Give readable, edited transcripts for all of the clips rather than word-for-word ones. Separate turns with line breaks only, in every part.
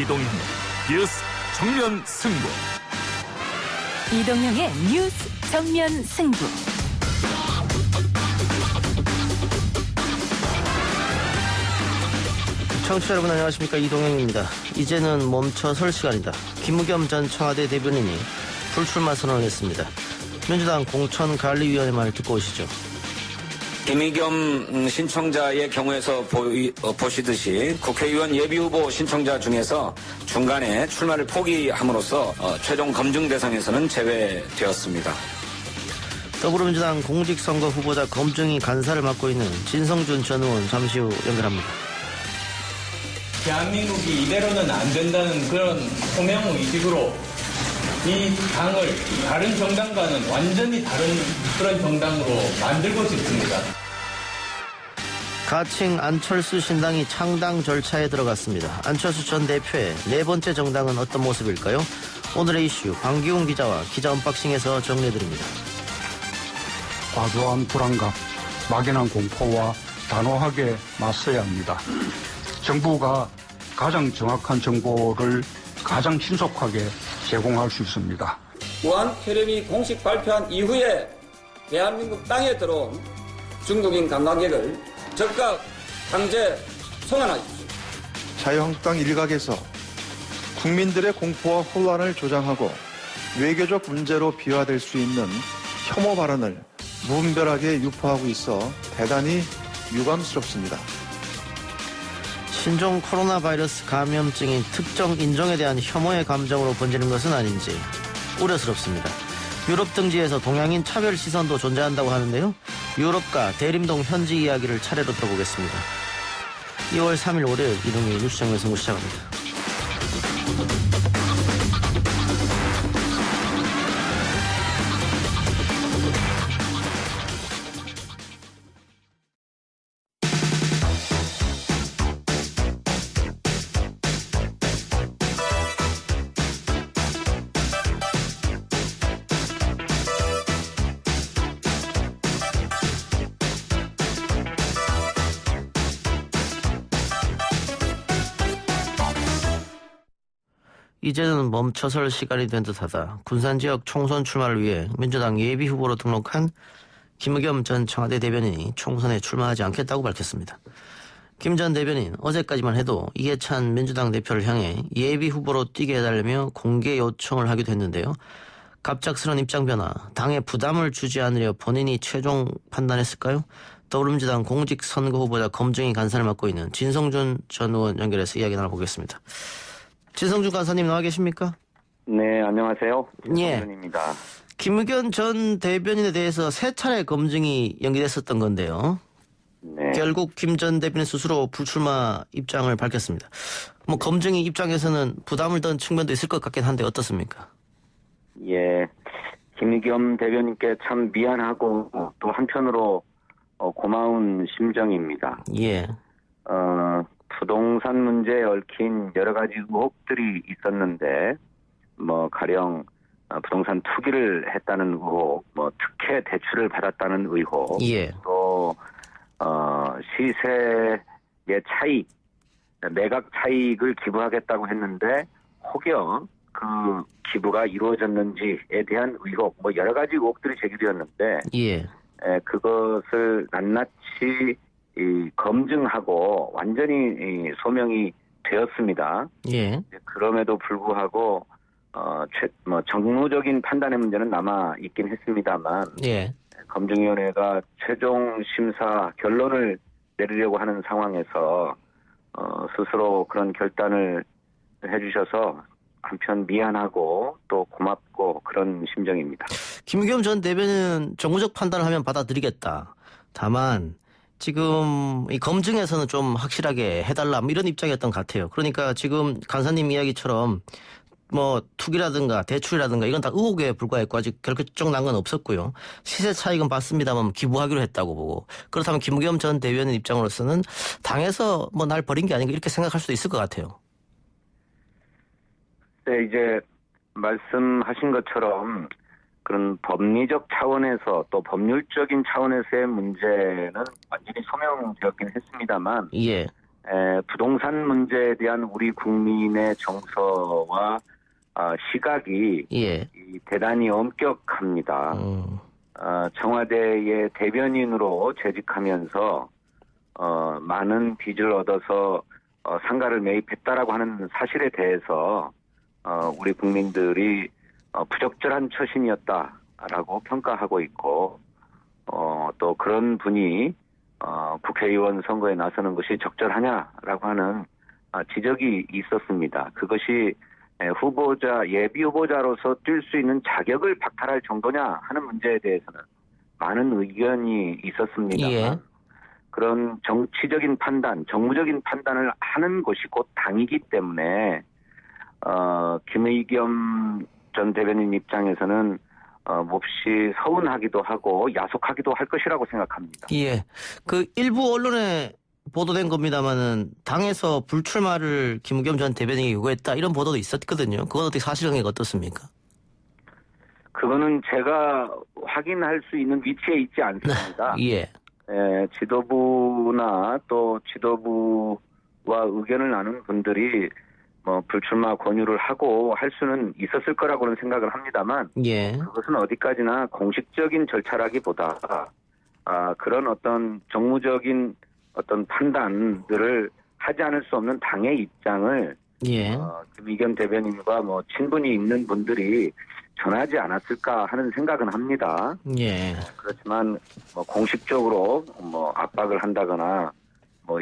이동형 뉴스 정면 승부.
이동형의 뉴스 정면 승부.
청취자 여러분 안녕하십니까, 이동형입니다. 이제는 멈춰설 시간이다. 김무겸 전 청와대 대변인이 불출마 선언을 했습니다. 민주당 공천관리위원회 말을 듣고 오시죠.
김의겸 신청자의 경우에서 보시듯이 국회의원 예비후보 신청자 중에서 중간에 출마를 포기함으로써 최종 검증 대상에서는 제외되었습니다.
더불어민주당 공직선거 후보자 검증위 간사를 맡고 있는 진성준 전 의원 잠시 후 연결합니다.
대한민국이 이대로는 안 된다는 그런 소명의식으로 이 당을 다른 정당과는 완전히 다른 그런 정당으로 만들고 싶습니다.
가칭 안철수 신당이 창당 절차에 들어갔습니다. 안철수 전 대표의 네 번째 정당은 어떤 모습일까요? 오늘의 이슈 방기훈 기자와 기자 언박싱에서 정리해드립니다.
과도한 불안감, 막연한 공포와 단호하게 맞서야 합니다. 정부가 가장 정확한 정보를 가장 신속하게 제공할 수 있습니다.
우한 테레비 공식 발표한 이후에 대한민국 땅에 들어온 중국인 관광객을 즉각 강제 송환하십시오.
자유한국당 일각에서 국민들의 공포와 혼란을 조장하고 외교적 문제로 비화될 수 있는 혐오 발언을 무분별하게 유포하고 있어 대단히 유감스럽습니다.
신종 코로나 바이러스 감염증이 특정 인종에 대한 혐오의 감정으로 번지는 것은 아닌지 우려스럽습니다. 유럽 등지에서 동양인 차별 시선도 존재한다고 하는데요. 유럽과 대림동 현지 이야기를 차례로 들어보겠습니다. 2월 3일 월요일 이동희 뉴스 정면 승부 시작합니다. 이제는 멈춰설 시간이 된 듯하다. 군산지역 총선 출마를 위해 민주당 예비후보로 등록한 김의겸 전 청와대 대변인이 총선에 출마하지 않겠다고 밝혔습니다. 김 전 대변인 어제까지만 해도 이해찬 민주당 대표를 향해 예비후보로 뛰게 해달라며 공개 요청을 하기도 했는데요. 갑작스런 입장 변화, 당에 부담을 주지 않으려 본인이 최종 판단했을까요? 더불어민주당 공직선거 후보자 검증위 간사를 맡고 있는 진성준 전 의원 연결해서 이야기 나눠보겠습니다. 진성준 간사님 나와 계십니까?
네, 안녕하세요.
예.
진성준입니다.
김의겸 전 대변인에 대해서 세 차례 검증이 연기됐었던 건데요.
네.
결국 김 전 대변인 스스로 불출마 입장을 밝혔습니다. 검증이 입장에서는 부담을 던 측면도 있을 것 같긴 한데 어떻습니까?
예, 김의겸 대변인께 참 미안하고 또 한편으로 고마운 심정입니다.
예.
부동산 문제에 얽힌 여러 가지 의혹들이 있었는데, 가령 부동산 투기를 했다는 의혹, 특혜 대출을 받았다는 의혹,
예.
또 시세의 차익, 매각 차익을 기부하겠다고 했는데 혹여 그 기부가 이루어졌는지에 대한 의혹, 여러 가지 의혹들이 제기되었는데,
예.
그것을 낱낱이 검증하고 완전히 소명이 되었습니다.
예.
그럼에도 불구하고 정무적인 판단의 문제는 남아 있긴 했습니다만,
예.
검증위원회가 최종 심사 결론을 내리려고 하는 상황에서 스스로 그런 결단을 해주셔서 한편 미안하고 또 고맙고 그런 심정입니다.
김의겸 전 대변인은 정무적 판단을 하면 받아들이겠다. 다만 지금 이 검증에서는 좀 확실하게 해달라 이런 입장이었던 것 같아요. 그러니까 지금 간사님 이야기처럼 투기라든가 대출이라든가 이건 다 의혹에 불과했고 아직 결정 난 건 없었고요. 시세 차익은 봤습니다만 기부하기로 했다고 보고, 그렇다면 김의겸 전 대변인 입장으로서는 당에서 날 버린 게 아닌가 이렇게 생각할 수도 있을 것 같아요.
네, 이제 말씀하신 것처럼 그런 법리적 차원에서 또 법률적인 차원에서의 문제는 완전히 소명되었긴 했습니다만,
예.
부동산 문제에 대한 우리 국민의 정서와 시각이
예.
대단히 엄격합니다. 청와대의 대변인으로 재직하면서 많은 빚을 얻어서 상가를 매입했다라고 하는 사실에 대해서 우리 국민들이 부적절한 처신이었다라고 평가하고 있고 또 그런 분이 국회의원 선거에 나서는 것이 적절하냐라고 하는 지적이 있었습니다. 그것이 예비 후보자로서 뛸 수 있는 자격을 박탈할 정도냐 하는 문제에 대해서는 많은 의견이 있었습니다.
예.
그런 정치적인 판단, 정무적인 판단을 하는 것이 곧 당이기 때문에 김의겸 전 대변인 입장에서는 몹시 서운하기도 하고 야속하기도 할 것이라고 생각합니다.
예. 그 일부 언론에 보도된 겁니다만은 당에서 불출마를 김의겸 전 대변인이 요구했다 이런 보도도 있었거든요. 그건 어떻게 사실관계가 어떻습니까?
그거는 제가 확인할 수 있는 위치에 있지 않습니다.
예.
지도부나 또 지도부와 의견을 나눈 분들이 불출마 권유를 하고 할 수는 있었을 거라고는 생각을 합니다만
예.
그것은 어디까지나 공식적인 절차라기보다 그런 어떤 정무적인 어떤 판단들을 하지 않을 수 없는 당의 입장을
예.
김의겸 대변인과 친분이 있는 분들이 전하지 않았을까 하는 생각은 합니다.
예.
그렇지만 공식적으로 압박을 한다거나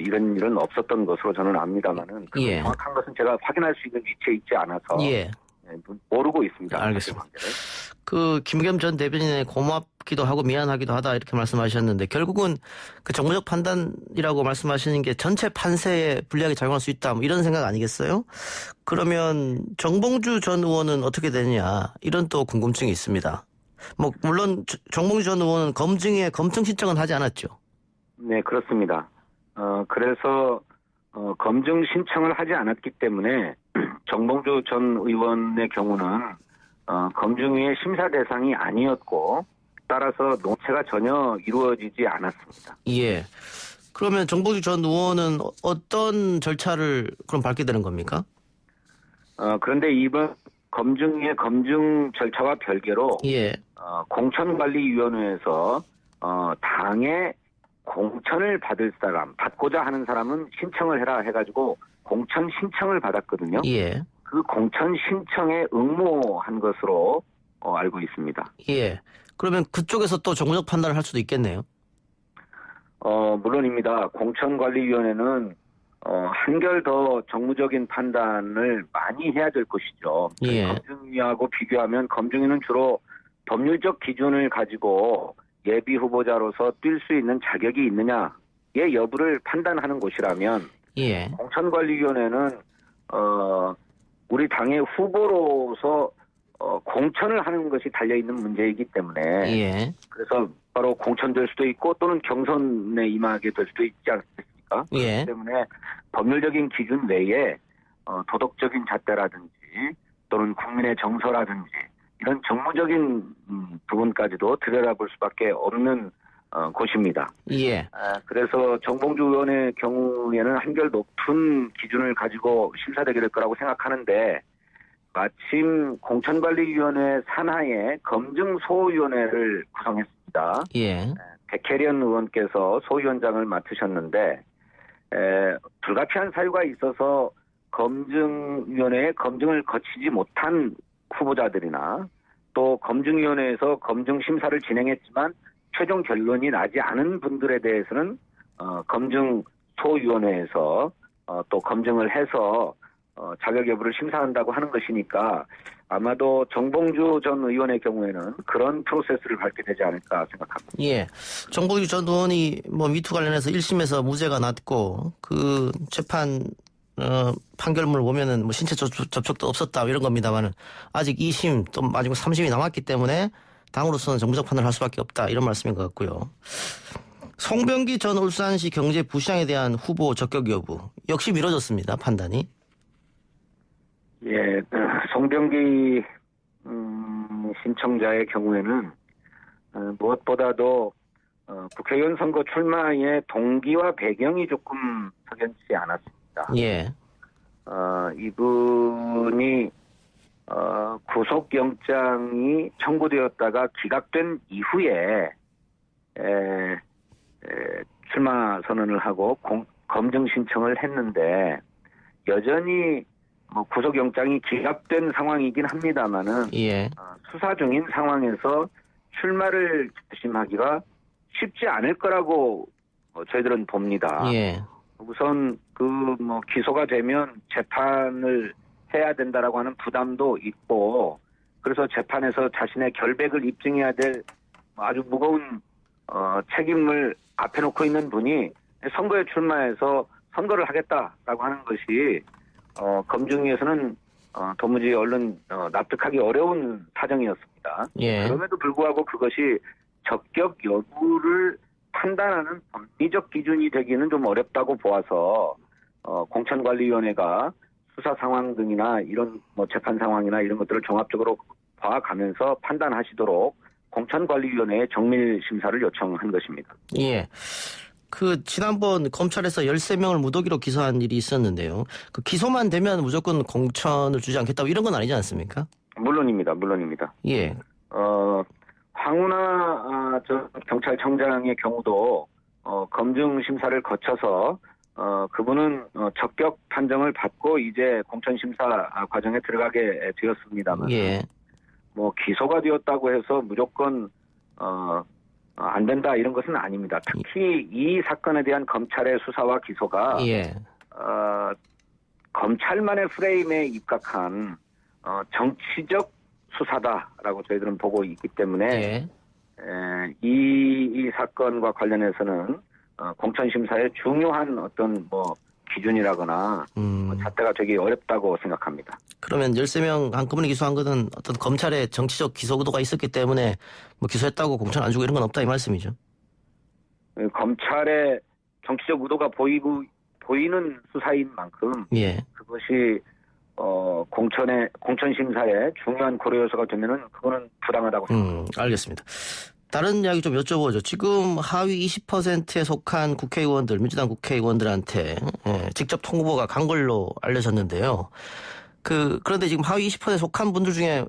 이런 일은 없었던 것으로 저는 압니다만은
예.
정확한 것은 제가 확인할 수 있는 위치에 있지 않아서
예.
모르고 있습니다.
알겠습니다. 그 김의겸 전 대변인의 고맙기도 하고 미안하기도 하다 이렇게 말씀하셨는데 결국은 그 정무적 판단이라고 말씀하시는 게 전체 판세에 불리하게 작용할 수 있다 이런 생각 아니겠어요? 그러면 정봉주 전 의원은 어떻게 되느냐 이런 또 궁금증이 있습니다. 물론 정봉주 전 의원은 검증에 검증 신청은 하지 않았죠.
네, 그렇습니다. 그래서 검증 신청을 하지 않았기 때문에 정봉주 전 의원의 경우는 검증위의 심사 대상이 아니었고 따라서 농체가 전혀 이루어지지 않았습니다.
예. 그러면 정봉주 전 의원은 어떤 절차를 그럼 밟게 되는 겁니까?
그런데 이번 검증위의 검증 절차와 별개로
예.
공천관리위원회에서 당의 공천을 받고자 하는 사람은 신청을 해라 해가지고 공천 신청을 받았거든요.
예.
그 공천 신청에 응모한 것으로 알고 있습니다.
예. 그러면 그쪽에서 또 정무적 판단을 할 수도 있겠네요.
물론입니다. 공천관리위원회는 한결 더 정무적인 판단을 많이 해야 될 것이죠.
예.
검증위하고 비교하면 검증위는 주로 법률적 기준을 가지고 예비 후보자로서 뛸 수 있는 자격이 있느냐의 여부를 판단하는 곳이라면
예.
공천관리위원회는 우리 당의 후보로서 공천을 하는 것이 달려있는 문제이기 때문에
예.
그래서 바로 공천될 수도 있고 또는 경선에 임하게 될 수도 있지 않습니까?
예.
그렇기 때문에 법률적인 기준 외에 도덕적인 잣대라든지 또는 국민의 정서라든지 이런 정무적인 부분까지도 들여다볼 수밖에 없는 곳입니다.
예.
그래서 정봉주 의원의 경우에는 한결 높은 기준을 가지고 심사되게 될 거라고 생각하는데 마침 공천관리위원회 산하에 검증소위원회를 구성했습니다.
예.
백혜련 의원께서 소위원장을 맡으셨는데 불가피한 사유가 있어서 검증위원회에 검증을 거치지 못한 후보자들이나 또 검증위원회에서 검증심사를 진행했지만 최종 결론이 나지 않은 분들에 대해서는 검증소위원회에서 또 검증을 해서 자격 여부를 심사한다고 하는 것이니까 아마도 정봉주 전 의원의 경우에는 그런 프로세스를 밟게 되지 않을까 생각합니다.
예. 정봉주 전 의원이 미투 관련해서 1심에서 무죄가 났고 그 재판 판결문을 보면은 신체 접촉도 없었다 이런 겁니다만은 아직 2심 또 마지막 3심이 남았기 때문에 당으로서는 정무적 판단을 할 수밖에 없다 이런 말씀인 것 같고요. 송병기 전 울산시 경제부시장에 대한 후보 적격 여부 역시 미뤄졌습니다. 판단이.
예, 송병기 신청자의 경우에는 무엇보다도 국회의원 선거 출마의 동기와 배경이 조금 석연치 않았습니다.
예.
이분이 구속영장이 청구되었다가 기각된 이후에 출마 선언을 하고 검증 신청을 했는데 여전히 구속영장이 기각된 상황이긴 합니다만은
예.
수사 중인 상황에서 출마를 결심하기가 쉽지 않을 거라고 저희들은 봅니다.
예.
우선 기소가 되면 재판을 해야 된다라고 하는 부담도 있고 그래서 재판에서 자신의 결백을 입증해야 될 아주 무거운 책임을 앞에 놓고 있는 분이 선거에 출마해서 선거를 하겠다라고 하는 것이 검증위에서는 도무지 얼른 납득하기 어려운 사정이었습니다.
예.
그럼에도 불구하고 그것이 적격 여부를 판단하는 법리적 기준이 되기는 좀 어렵다고 보아서 공천관리위원회가 수사 상황 등이나 이런 재판 상황이나 이런 것들을 종합적으로 봐가면서 판단하시도록 공천관리위원회에 정밀 심사를 요청한 것입니다.
예. 지난번 검찰에서 13명을 무더기로 기소한 일이 있었는데요. 기소만 되면 무조건 공천을 주지 않겠다고 이런 건 아니지 않습니까?
물론입니다.
예.
황운하 경찰청장의 경우도 검증 심사를 거쳐서 그분은 적격 판정을 받고 이제 공천 심사 과정에 들어가게 되었습니다만,
예.
기소가 되었다고 해서 무조건 안 된다 이런 것은 아닙니다. 특히 이 사건에 대한 검찰의 수사와 기소가
예.
검찰만의 프레임에 입각한 정치적 수사다라고 저희들은 보고 있기 때문에
예.
이 사건과 관련해서는 공천심사의 중요한 어떤 기준이라거나 잣대가 되기 어렵다고 생각합니다.
그러면 13명 한꺼번에 기소한 것은 어떤 검찰의 정치적 기소 의도가 있었기 때문에 기소했다고 공천 안 주고 이런 건 없다 이 말씀이죠?
검찰의 정치적 의도가 보이는 수사인 만큼
예.
그것이 공천 심사에 중요한 고려 요소가 되면은 그거는 부당하다고 생각합니다.
알겠습니다. 다른 이야기 좀 여쭤보죠. 지금 하위 20%에 속한 국회의원들, 민주당 국회의원들한테 직접 통보가 간 걸로 알려졌는데요. 그런데 지금 하위 20%에 속한 분들 중에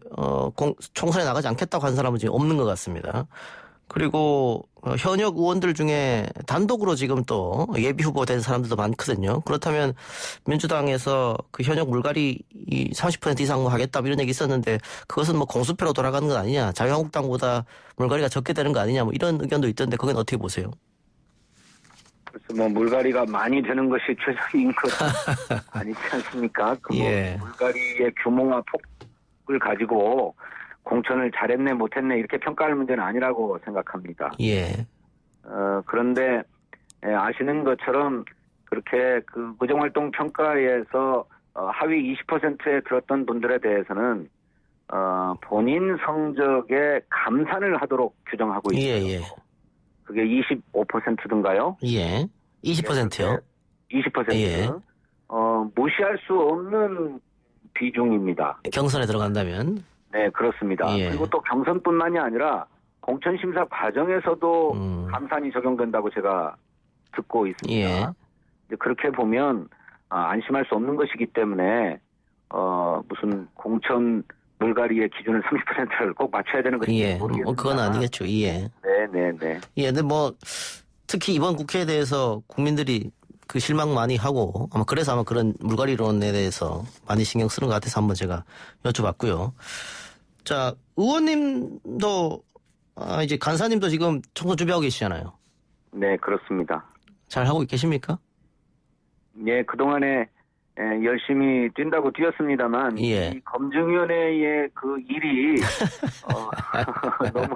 총선에 나가지 않겠다고 한 사람은 지금 없는 것 같습니다. 그리고 현역 의원들 중에 단독으로 지금 또 예비 후보 된 사람들도 많거든요. 그렇다면 민주당에서 현역 물갈이 30% 이상 하겠다 이런 얘기 있었는데 그것은 공수표로 돌아가는 건 아니냐. 자유한국당보다 물갈이가 적게 되는 거 아니냐. 이런 의견도 있던데 그건 어떻게 보세요?
그래서 물갈이가 많이 되는 것이 최선인 것 아니지 않습니까?
예.
물갈이의 규모와 폭을 가지고 공천을 잘했네 못했네 이렇게 평가할 문제는 아니라고 생각합니다.
예.
그런데 아시는 것처럼 그렇게 의정활동 평가에서 하위 20%에 들었던 분들에 대해서는 본인 성적에 감산을 하도록 규정하고 있어요.
예.
그게 25%든가요?
예. 20%요?
20%.
예.
무시할 수 없는 비중입니다.
경선에 들어간다면?
네, 그렇습니다.
예.
그리고 또 경선뿐만이 아니라 공천심사 과정에서도 감산이 적용된다고 제가 듣고 있습니다.
예.
그렇게 보면 안심할 수 없는 것이기 때문에 무슨 공천 물갈이의 기준을 30%를 꼭 맞춰야 되는 것인지
예.
모르겠습니다.
그건 아니겠죠. 예.
네.
예, 근데 특히 이번 국회에 대해서 국민들이 실망 많이 하고 그래서 그런 물갈이론에 대해서 많이 신경 쓰는 것 같아서 한번 제가 여쭤봤고요. 자, 의원님도 이제 간사님도 지금 총선 준비하고 계시잖아요.
네, 그렇습니다.
잘 하고 계십니까?
예, 그동안에 열심히 뛴다고 뛰었습니다만
예.
이 검증위원회의 일이 너무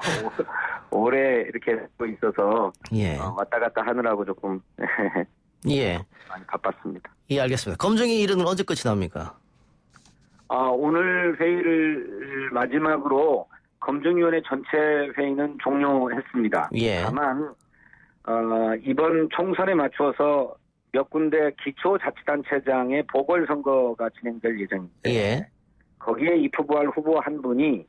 오래 이렇게 하고 있어서
예.
왔다 갔다 하느라고 조금
예.
많이 바빴습니다.
예, 알겠습니다. 검증이 일은 언제 끝이 납니까?
오늘 회의를 마지막으로 검증위원회 전체 회의는 종료했습니다.
예.
다만 이번 총선에 맞추어서 몇 군데 기초자치단체장의 보궐선거가 진행될 예정인데
예.
거기에 입후보할 후보 한 분이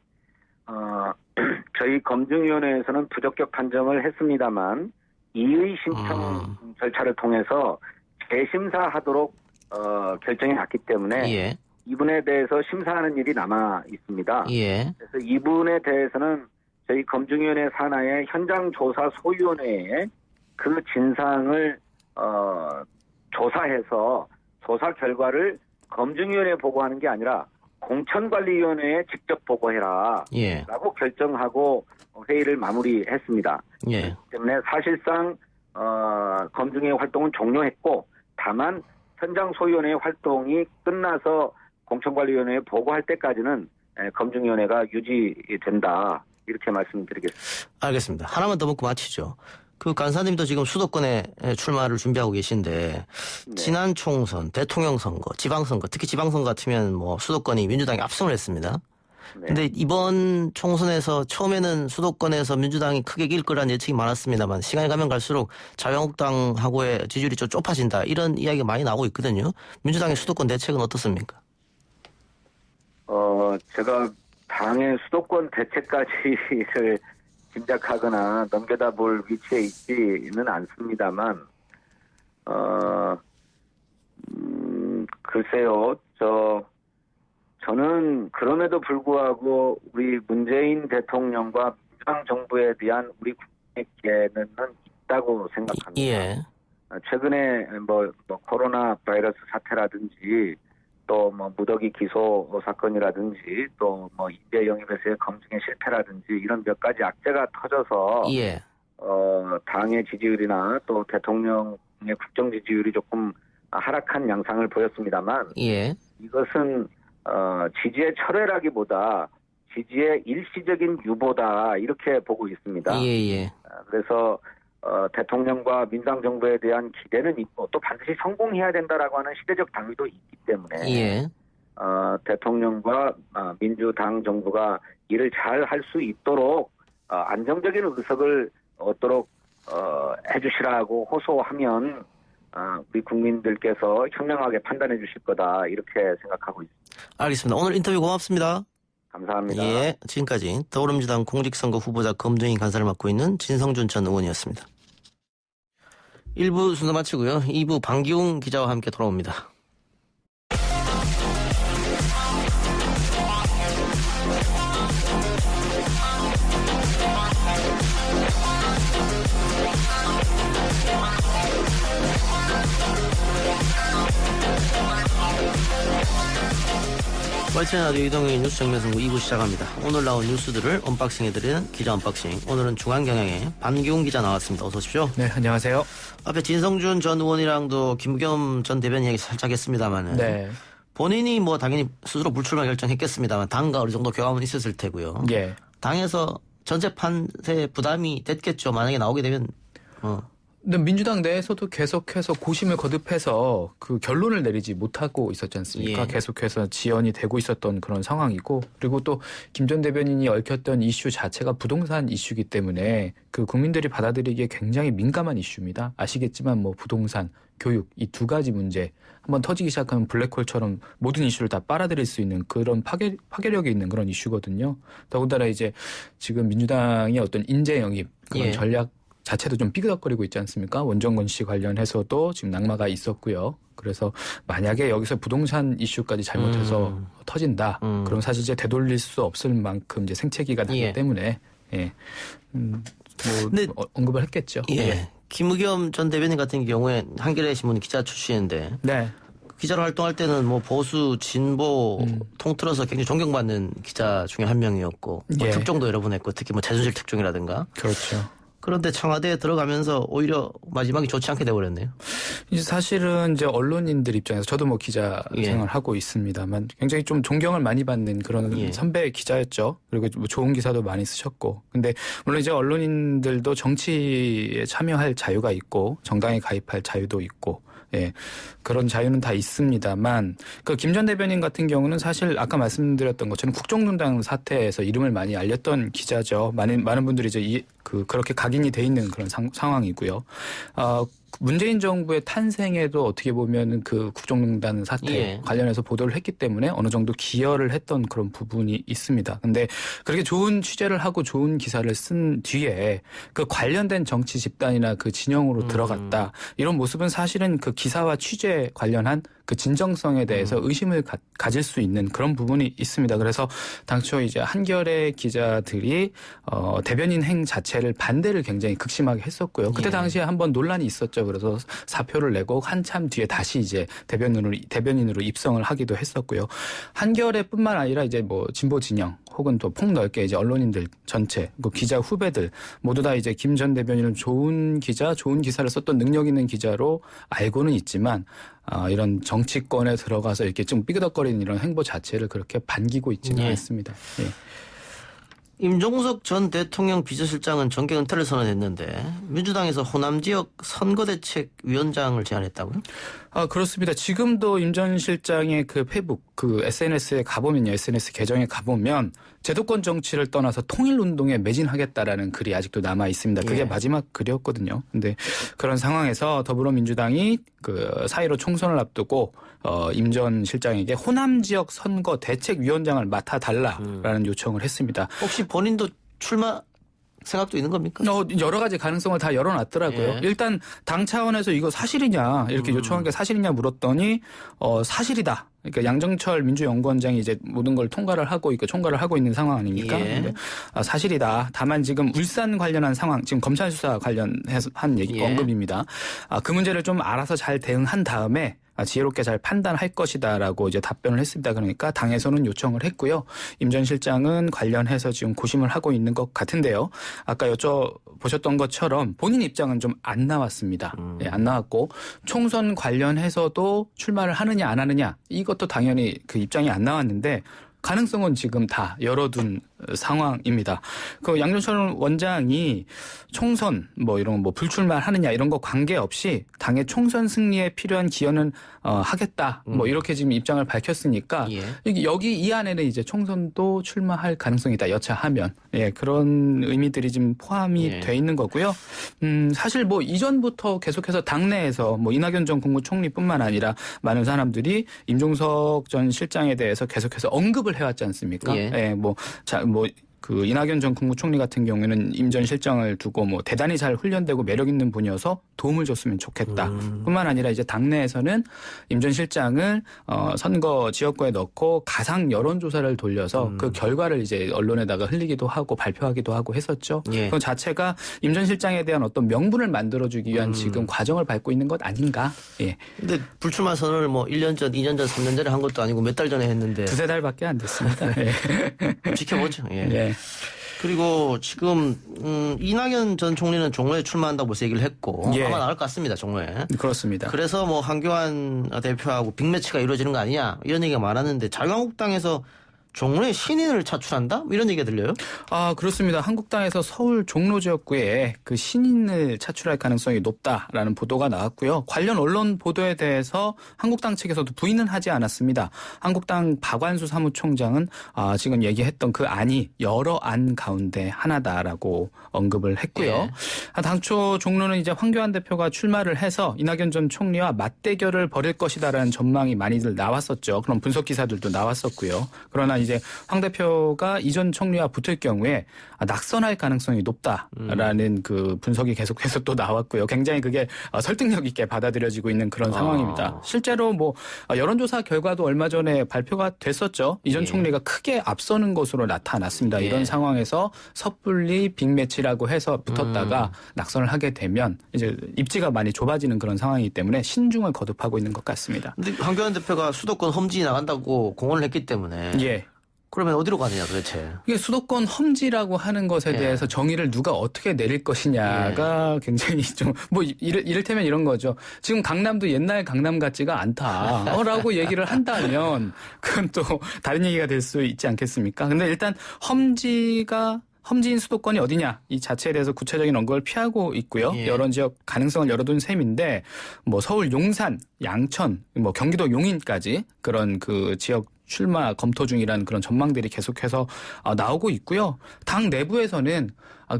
저희 검증위원회에서는 부적격 판정을 했습니다만 이의 신청 절차를 통해서 재심사하도록 결정이 났기 때문에
예.
이분에 대해서 심사하는 일이 남아 있습니다.
예.
그래서 이분에 대해서는 저희 검증위원회 산하의 현장조사소위원회에 그 진상을 조사해서 조사 결과를 검증위원회에 보고하는 게 아니라 공천관리위원회에 직접 보고해라
예.
라고 결정하고 회의를 마무리했습니다.
예.
그렇기 때문에 사실상 검증의 활동은 종료했고 다만 현장소위원회의 활동이 끝나서 공천관리위원회에 보고할 때까지는 검증위원회가 유지된다. 이렇게 말씀드리겠습니다.
알겠습니다. 하나만 더 묻고 마치죠. 그 간사님도 지금 수도권에 출마를 준비하고 계신데
네.
지난 총선, 대통령 선거, 지방선거, 특히 지방선거 같으면 뭐 수도권이 민주당이 압승을 했습니다.
네.
근데 이번 총선에서 처음에는 수도권에서 민주당이 크게 이길 거라는 예측이 많았습니다만 시간이 가면 갈수록 자유한국당하고의 지지율이 좀 좁아진다. 이런 이야기가 많이 나오고 있거든요. 민주당의 수도권 대책은 어떻습니까?
제가 당의 수도권 대책까지를 짐작하거나 넘겨다 볼 위치에 있지는 않습니다만, 글쎄요, 저는 그럼에도 불구하고 우리 문재인 대통령과 민주당 정부에 대한 우리 국민의 기대는 있다고 생각합니다.
예.
최근에 코로나 바이러스 사태라든지 또 무더기 기소 사건이라든지 또 인재 영입에서의 검증의 실패라든지 이런 몇 가지 악재가 터져서
예.
당의 지지율이나 또 대통령의 국정 지지율이 조금 하락한 양상을 보였습니다만
예.
이것은 지지의 철회라기보다 지지의 일시적인 유보다 이렇게 보고 있습니다.
예.
그래서 대통령과 민주당 정부에 대한 기대는 있고 또 반드시 성공해야 된다라고 하는 시대적 당위도 있기 때문에
예.
대통령과 민주당 정부가 일을 잘 할 수 있도록 안정적인 의석을 얻도록 해주시라고 호소하면 우리 국민들께서 현명하게 판단해 주실 거다 이렇게 생각하고 있습니다.
알겠습니다. 오늘 인터뷰 고맙습니다.
감사합니다.
예, 지금까지 더불어민주당 공직선거 후보자 검증인 간사를 맡고 있는 진성준 전 의원이었습니다. 1부 순서 마치고요. 2부 방기웅 기자와 함께 돌아옵니다. YTN 라디오 이동형의 뉴스 정면승부 2부 시작합니다. 오늘 나온 뉴스들을 언박싱해드리는 기자 언박싱. 오늘은 중앙경향의 반기웅 기자 나왔습니다. 어서 오십시오.
네, 안녕하세요.
앞에 진성준 전 의원이랑도 김부겸 전 대변인 얘기 살짝 했습니다만은
네.
본인이 당연히 스스로 불출마 결정했겠습니다만 당과 어느 정도 교감은 있었을 테고요.
예.
당에서 전체 판세 부담이 됐겠죠. 만약에 나오게 되면.
근데 민주당 내에서도 계속해서 고심을 거듭해서 그 결론을 내리지 못하고 있었지 않습니까?
예.
계속해서 지연이 되고 있었던 그런 상황이고, 그리고 또 김 전 대변인이 얽혔던 이슈 자체가 부동산 이슈이기 때문에 그 국민들이 받아들이기에 굉장히 민감한 이슈입니다. 아시겠지만 부동산, 교육 이 두 가지 문제 한번 터지기 시작하면 블랙홀처럼 모든 이슈를 다 빨아들일 수 있는 그런 파괴력이 있는 그런 이슈거든요. 더군다나 이제 지금 민주당의 어떤 인재 영입 그런
예.
전략 자체도 좀 삐그덕거리고 있지 않습니까? 원정건 씨 관련해서도 지금 낙마가 있었고요. 그래서 만약에 여기서 부동산 이슈까지 잘못해서 터진다. 그럼 사실 이제 되돌릴 수 없을 만큼 이제 생채기가 나기
예.
때문에
근데
언급을 했겠죠.
예. 김의겸 전 대변인 같은 경우에 한겨레 신문 기자 출신인데
네.
기자로 활동할 때는 보수, 진보 통틀어서 굉장히 존경받는 기자 중에 한 명이었고
예.
특종도 여러 번 했고 특히 자존실 특종이라든가.
그렇죠.
그런데 청와대에 들어가면서 오히려 마지막이 좋지 않게 돼버렸네요.
이제 사실은 이제 언론인들 입장에서 저도 기자
예.
생활을 하고 있습니다만 굉장히 좀 존경을 많이 받는 그런
예.
선배 기자였죠. 그리고 좋은 기사도 많이 쓰셨고. 근데 물론 이제 언론인들도 정치에 참여할 자유가 있고 정당에 가입할 자유도 있고. 예. 그런 자유는 다 있습니다만, 김 전 대변인 같은 경우는 사실 아까 말씀드렸던 것처럼 국정농단 사태에서 이름을 많이 알렸던 기자죠. 많은 분들이 이제 그렇게 각인이 돼 있는 그런 상황이고요. 문재인 정부의 탄생에도 어떻게 보면 그 국정농단 사태
예.
관련해서 보도를 했기 때문에 어느 정도 기여를 했던 그런 부분이 있습니다. 근데 그렇게 좋은 취재를 하고 좋은 기사를 쓴 뒤에 그 관련된 정치 집단이나 그 진영으로 들어갔다. 이런 모습은 사실은 그 기사와 취재 관련한 그 진정성에 대해서 의심을 가질 수 있는 그런 부분이 있습니다. 그래서 당초 이제 한겨레 기자들이 대변인 행 자체를 반대를 굉장히 극심하게 했었고요. 그때 당시에 한번 논란이 있었죠. 그래서 사표를 내고 한참 뒤에 다시 이제 대변인으로 입성을 하기도 했었고요. 한겨레뿐만 아니라 이제 뭐 진보 진영 혹은 또 폭넓게 이제 언론인들 전체, 그 기자 후배들 모두 다 이제 김 전 대변인은 좋은 기자, 좋은 기사를 썼던 능력 있는 기자로 알고는 있지만 이런 정치권에 들어가서 이렇게 좀 삐그덕거리는 이런 행보 자체를 그렇게 반기고 있지는 않습니다. 예.
임종석 전 대통령 비서실장은 정계 은퇴를 선언했는데 민주당에서 호남 지역 선거대책위원장을 제안했다고요?
그렇습니다. 지금도 임 전 실장의 그 페이북, 그 SNS에 가보면요. SNS 계정에 가보면 제도권 정치를 떠나서 통일운동에 매진하겠다라는 글이 아직도 남아 있습니다. 그게 마지막 글이었거든요. 근데 그런 상황에서 더불어민주당이 그 4.15 총선을 앞두고 임 전 실장에게 호남 지역 선거 대책위원장을 맡아달라라는 요청을 했습니다.
혹시 본인도 출마 생각도 있는 겁니까?
여러 가지 가능성을 다 열어놨더라고요.
예.
일단 당 차원에서 이거 사실이냐 이렇게 요청한 게 사실이냐 물었더니 사실이다. 그러니까 양정철 민주연구원장이 이제 모든 걸 총괄을 하고 있는 상황 아닙니까?
예.
근데 사실이다. 다만 지금 울산 관련한 상황, 지금 검찰 수사 관련해서 한 얘기 언급입니다. 그 문제를 좀 알아서 잘 대응한 다음에 지혜롭게 잘 판단할 것이다라고 이제 답변을 했습니다. 그러니까 당에서는 요청을 했고요. 임 전 실장은 관련해서 지금 고심을 하고 있는 것 같은데요. 아까 여쭤보셨던 것처럼 본인 입장은 좀 안 나왔습니다. 네, 안 나왔고 총선 관련해서도 출마를 하느냐 안 하느냐 이것도 당연히 그 입장이 안 나왔는데 가능성은 지금 다 열어둔 상황입니다. 그 양정철 원장이 총선 이런 불출마하느냐 이런 거 관계없이 당의 총선 승리에 필요한 기여는 하겠다. 이렇게 지금 입장을 밝혔으니까 여기 이 안에는 이제 총선도 출마할 가능성이다. 여차하면 그런 의미들이 지금 포함이 돼 있는 거고요. 사실 이전부터 계속해서 당내에서 이낙연 전 국무총리뿐만 아니라 많은 사람들이 임종석 전 실장에 대해서 계속해서 언급을 해왔지 않습니까? 그 이낙연 전 국무총리 같은 경우에는 임 전 실장을 두고 대단히 잘 훈련되고 매력 있는 분이어서 도움을 줬으면 좋겠다. 뿐만 아니라 이제 당내에서는 임 전 실장을 선거 지역구에 넣고 가상 여론조사를 돌려서 그 결과를 이제 언론에다가 흘리기도 하고 발표하기도 하고 했었죠. 그 자체가 임 전 실장에 대한 어떤 명분을 만들어주기 위한 지금 과정을 밟고 있는 것 아닌가. 예.
근데 불출마 선언을 1년 전, 2년 전, 3년 전에 한 것도 아니고 몇 달 전에 했는데.
두세 달밖에 안 됐습니다.
지켜보죠.
예.
그리고 지금 이낙연 전 총리는 종로에 출마한다고 벌써 얘기를 했고 아마 나올 것 같습니다. 종로에.
그렇습니다.
그래서 한교안 대표하고 빅매치가 이루어지는 거 아니냐 이런 얘기가 많았는데 자유한국당에서 종로에 신인을 차출한다? 이런 얘기가 들려요?
그렇습니다. 한국당에서 서울 종로 지역구에 그 신인을 차출할 가능성이 높다라는 보도가 나왔고요. 관련 언론 보도에 대해서 한국당 측에서도 부인은 하지 않았습니다. 한국당 박완수 사무총장은 지금 얘기했던 그 안이 여러 안 가운데 하나다라고 언급을 했고요. 당초 종로는 이제 황교안 대표가 출마를 해서 이낙연 전 총리와 맞대결을 벌일 것이다라는 전망이 많이들 나왔었죠. 그런 분석 기사들도 나왔었고요. 그러나 이제 황 대표가 이전 총리와 붙을 경우에 낙선할 가능성이 높다라는 그 분석이 계속해서 또 나왔고요. 굉장히 그게 설득력 있게 받아들여지고 있는 그런 상황입니다. 실제로 여론조사 결과도 얼마 전에 발표가 됐었죠. 이전 총리가 크게 앞서는 것으로 나타났습니다. 이런 상황에서 섣불리 빅매치라고 해서 붙었다가 낙선을 하게 되면 이제 입지가 많이 좁아지는 그런 상황이기 때문에 신중을 거듭하고 있는 것 같습니다.
근데 황교안 대표가 수도권 험지 나간다고 공언을 했기 때문에 그러면 어디로 가느냐 도대체.
이게 수도권 험지라고 하는 것에 대해서 정의를 누가 어떻게 내릴 것이냐가 굉장히 좀 이를테면 이런 거죠. 지금 강남도 옛날 강남 같지가 않다라고 얘기를 한다면 그건 또 다른 얘기가 될 수 있지 않겠습니까? 근데 일단 험지인 수도권이 어디냐 이 자체에 대해서 구체적인 언급을 피하고 있고요. 여러 지역 가능성을 열어둔 셈인데 서울 용산, 양천, 경기도 용인까지 그런 그 지역 출마 검토 중이라는 그런 전망들이 계속해서 나오고 있고요. 당 내부에서는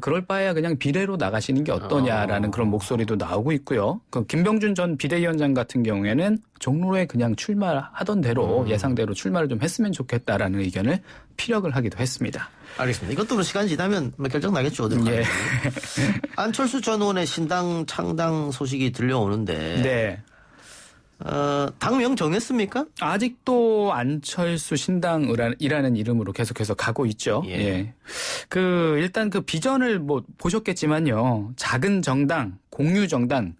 그럴 바에야 그냥 비례로 나가시는 게 어떠냐라는 그런 목소리도 나오고 있고요. 그 김병준 전 비대위원장 같은 경우에는 종로에 그냥 출마하던 대로 예상대로 출마를 좀 했으면 좋겠다라는 의견을 피력을 하기도 했습니다.
알겠습니다. 이것도 뭐 시간 지나면 결정 나겠죠.
예.
안철수 전 의원의 신당 창당 소식이 들려오는데
네.
당명 정했습니까?
아직도 안철수 신당이라는 이름으로 계속해서 가고 있죠.
예.
예. 일단 그 비전을 뭐 보셨겠지만요. 작은 정당, 공유 정당,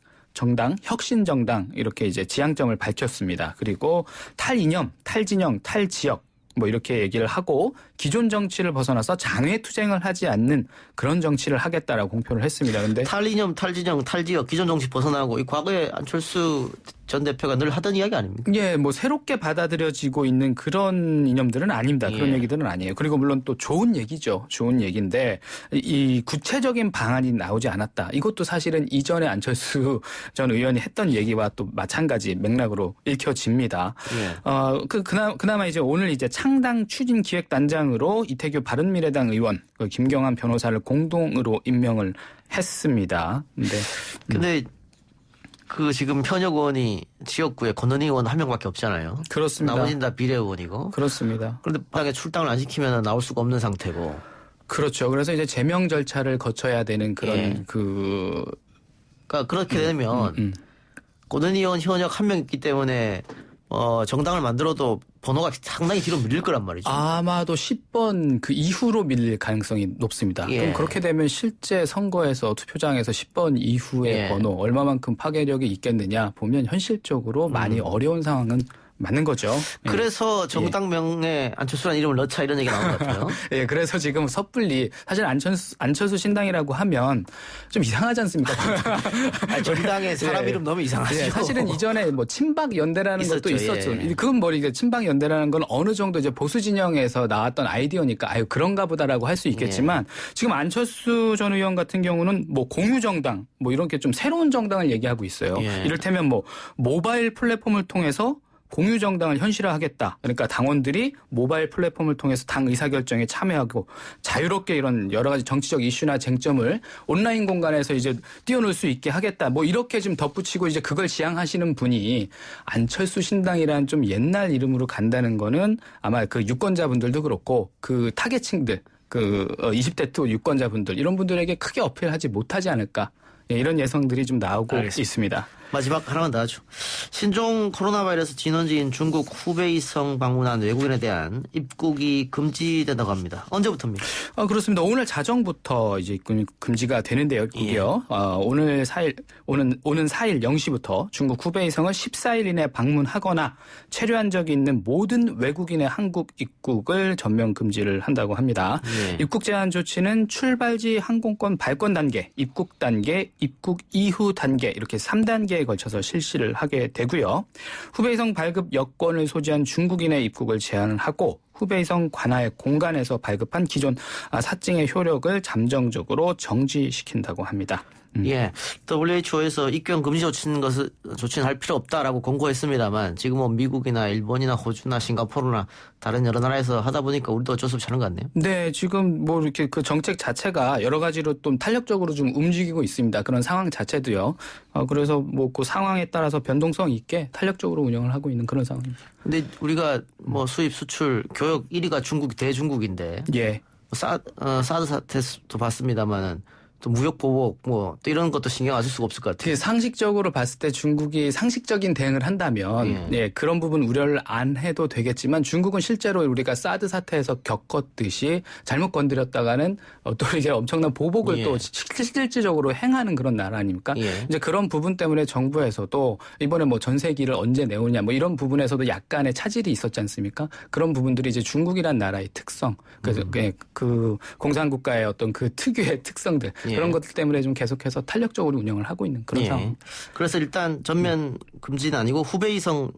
혁신 정당 이렇게 이제 지향점을 밝혔습니다. 그리고 탈이념, 탈진영, 탈지역 뭐 이렇게 얘기를 하고 기존 정치를 벗어나서 장외투쟁을 하지 않는 그런 정치를 하겠다라고 공표를 했습니다. 근데
탈이념, 탈진영, 탈지역, 기존 정치 벗어나고 이 과거에 안철수 전 대표가 늘 하던 이야기 아닙니까?
예, 뭐 새롭게 받아들여지고 있는 그런 이념들은 아닙니다. 그런
예.
얘기들은 아니에요. 그리고 물론 또 좋은 얘기죠. 좋은 얘기인데 이 구체적인 방안이 나오지 않았다. 이것도 사실은 이전에 안철수 전 의원이 했던 얘기와 또 마찬가지 맥락으로 읽혀집니다.
예.
그나마 이제 오늘 이제 창당 추진 기획단장으로 이태규 바른미래당 의원, 김경환 변호사를 공동으로 임명을 했습니다.
근데 지금 현역 의원이 지역구에 권은희 의원 한 명밖에 없잖아요.
그렇습니다.
나머지는 다 비례 의원이고.
그렇습니다.
그런데 당에 출당을 안 시키면 나올 수가 없는 상태고.
그렇죠. 그래서 이제 제명 절차를 거쳐야 되는 그런
예. 그러니까 그렇게 되면 권은희 의원 현역 한 명 있기 때문에 정당을 만들어도 번호가 상당히 뒤로 밀릴 거란 말이죠.
아마도 10번 그 이후로 밀릴 가능성이 높습니다.
예.
그럼 그렇게 되면 실제 선거에서 투표장에서 10번 이후의
예.
번호 얼마만큼 파괴력이 있겠느냐 보면 현실적으로 많이 어려운 상황은 맞는 거죠.
그래서 정당명에 안철수라는 이름을 넣자 이런 얘기가 나온 것 같아요.
예, 그래서 지금 섣불리 사실 안철수 신당이라고 하면 좀 이상하지 않습니까?
정당에 사람
예.
이름 너무 이상하죠.
예, 사실은 이전에 뭐 친박 연대라는
있었죠.
것도 있었죠.
예.
그건 뭐 이게 친박 연대라는 건 어느 정도 이제 보수 진영에서 나왔던 아이디어니까 그런가 보다라고 할 수 있겠지만 지금 안철수 전 의원 같은 경우는 뭐 공유 정당 뭐 이렇게 좀 새로운 정당을 얘기하고 있어요.
예.
이를테면 뭐 모바일 플랫폼을 통해서 공유 정당을 현실화하겠다. 그러니까 당원들이 모바일 플랫폼을 통해서 당 의사결정에 참여하고 자유롭게 이런 여러 가지 정치적 이슈나 쟁점을 온라인 공간에서 이제 띄워놓을 수 있게 하겠다. 뭐 이렇게 좀 덧붙이고 이제 그걸 지향하시는 분이 안철수 신당이라는 좀 옛날 이름으로 간다는 거는 아마 그 유권자분들도 그렇고 그 타겟층들 20대 또 유권자분들 이런 분들에게 크게 어필하지 못하지 않을까. 이런 예상들이 좀 나오고 있습니다.
마지막 하나만 더 하죠. 신종 코로나 바이러스 진원지인 중국 후베이성 방문한 외국인에 대한 입국이 금지된다고 합니다. 언제부터입니까?
그렇습니다. 오늘 자정부터 이제 금지가 되는데요. 입국이요.
예.
오는 4일 0시부터 중국 후베이성을 14일 이내 방문하거나 체류한 적이 있는 모든 외국인의 한국 입국을 전면 금지를 한다고 합니다.
예.
입국 제한 조치는 출발지 항공권 발권 단계, 입국 단계, 입국 이후 단계 이렇게 3단계에 걸쳐서 실시를 하게 되고요. 후베이성 발급 여권을 소지한 중국인의 입국을 제한을 하고 후베이성 관할 공간에서 발급한 기존 사증의 효력을 잠정적으로 정지시킨다고 합니다.
예, WHO에서 입경 금지 조치는 할 필요 없다라고 공고했습니다만 지금 뭐 미국이나 일본이나 호주나 싱가포르나 다른 여러 나라에서 하다 보니까 우리도 어쩔 수 없이 하는 것 같네요.
네, 지금 뭐 이렇게 그 정책 자체가 여러 가지로 좀 탄력적으로 좀 움직이고 있습니다. 그런 상황 자체도요. 그래서 뭐 그 상황에 따라서 변동성 있게 탄력적으로 운영을 하고 있는 그런 상황입니다.
근데 우리가 뭐 수입 수출 교역 1위가 대중국인데
예.
사드 사태도 봤습니다만은 또 무역 보복 뭐 또 이런 것도 신경 안 쓸 수가 없을 것 같아요.
상식적으로 봤을 때 중국이 상식적인 대응을 한다면 그런 부분 우려를 안 해도 되겠지만 중국은 실제로 우리가 사드 사태에서 겪었듯이 잘못 건드렸다가는 또 이제 엄청난 보복을 또 실질적으로 행하는 그런 나라 아닙니까? 이제 그런 부분 때문에 정부에서도 이번에 뭐 전세기를 언제 내오냐 뭐 이런 부분에서도 약간의 차질이 있었지 않습니까? 그런 부분들이 이제 중국이란 나라의 특성, 그 공산국가의 어떤 그 특유의 특성들 그런 것들 때문에 좀 계속해서 탄력적으로 운영을 하고 있는 그런 상황.
그래서 일단 전면 금지는 아니고 후베이성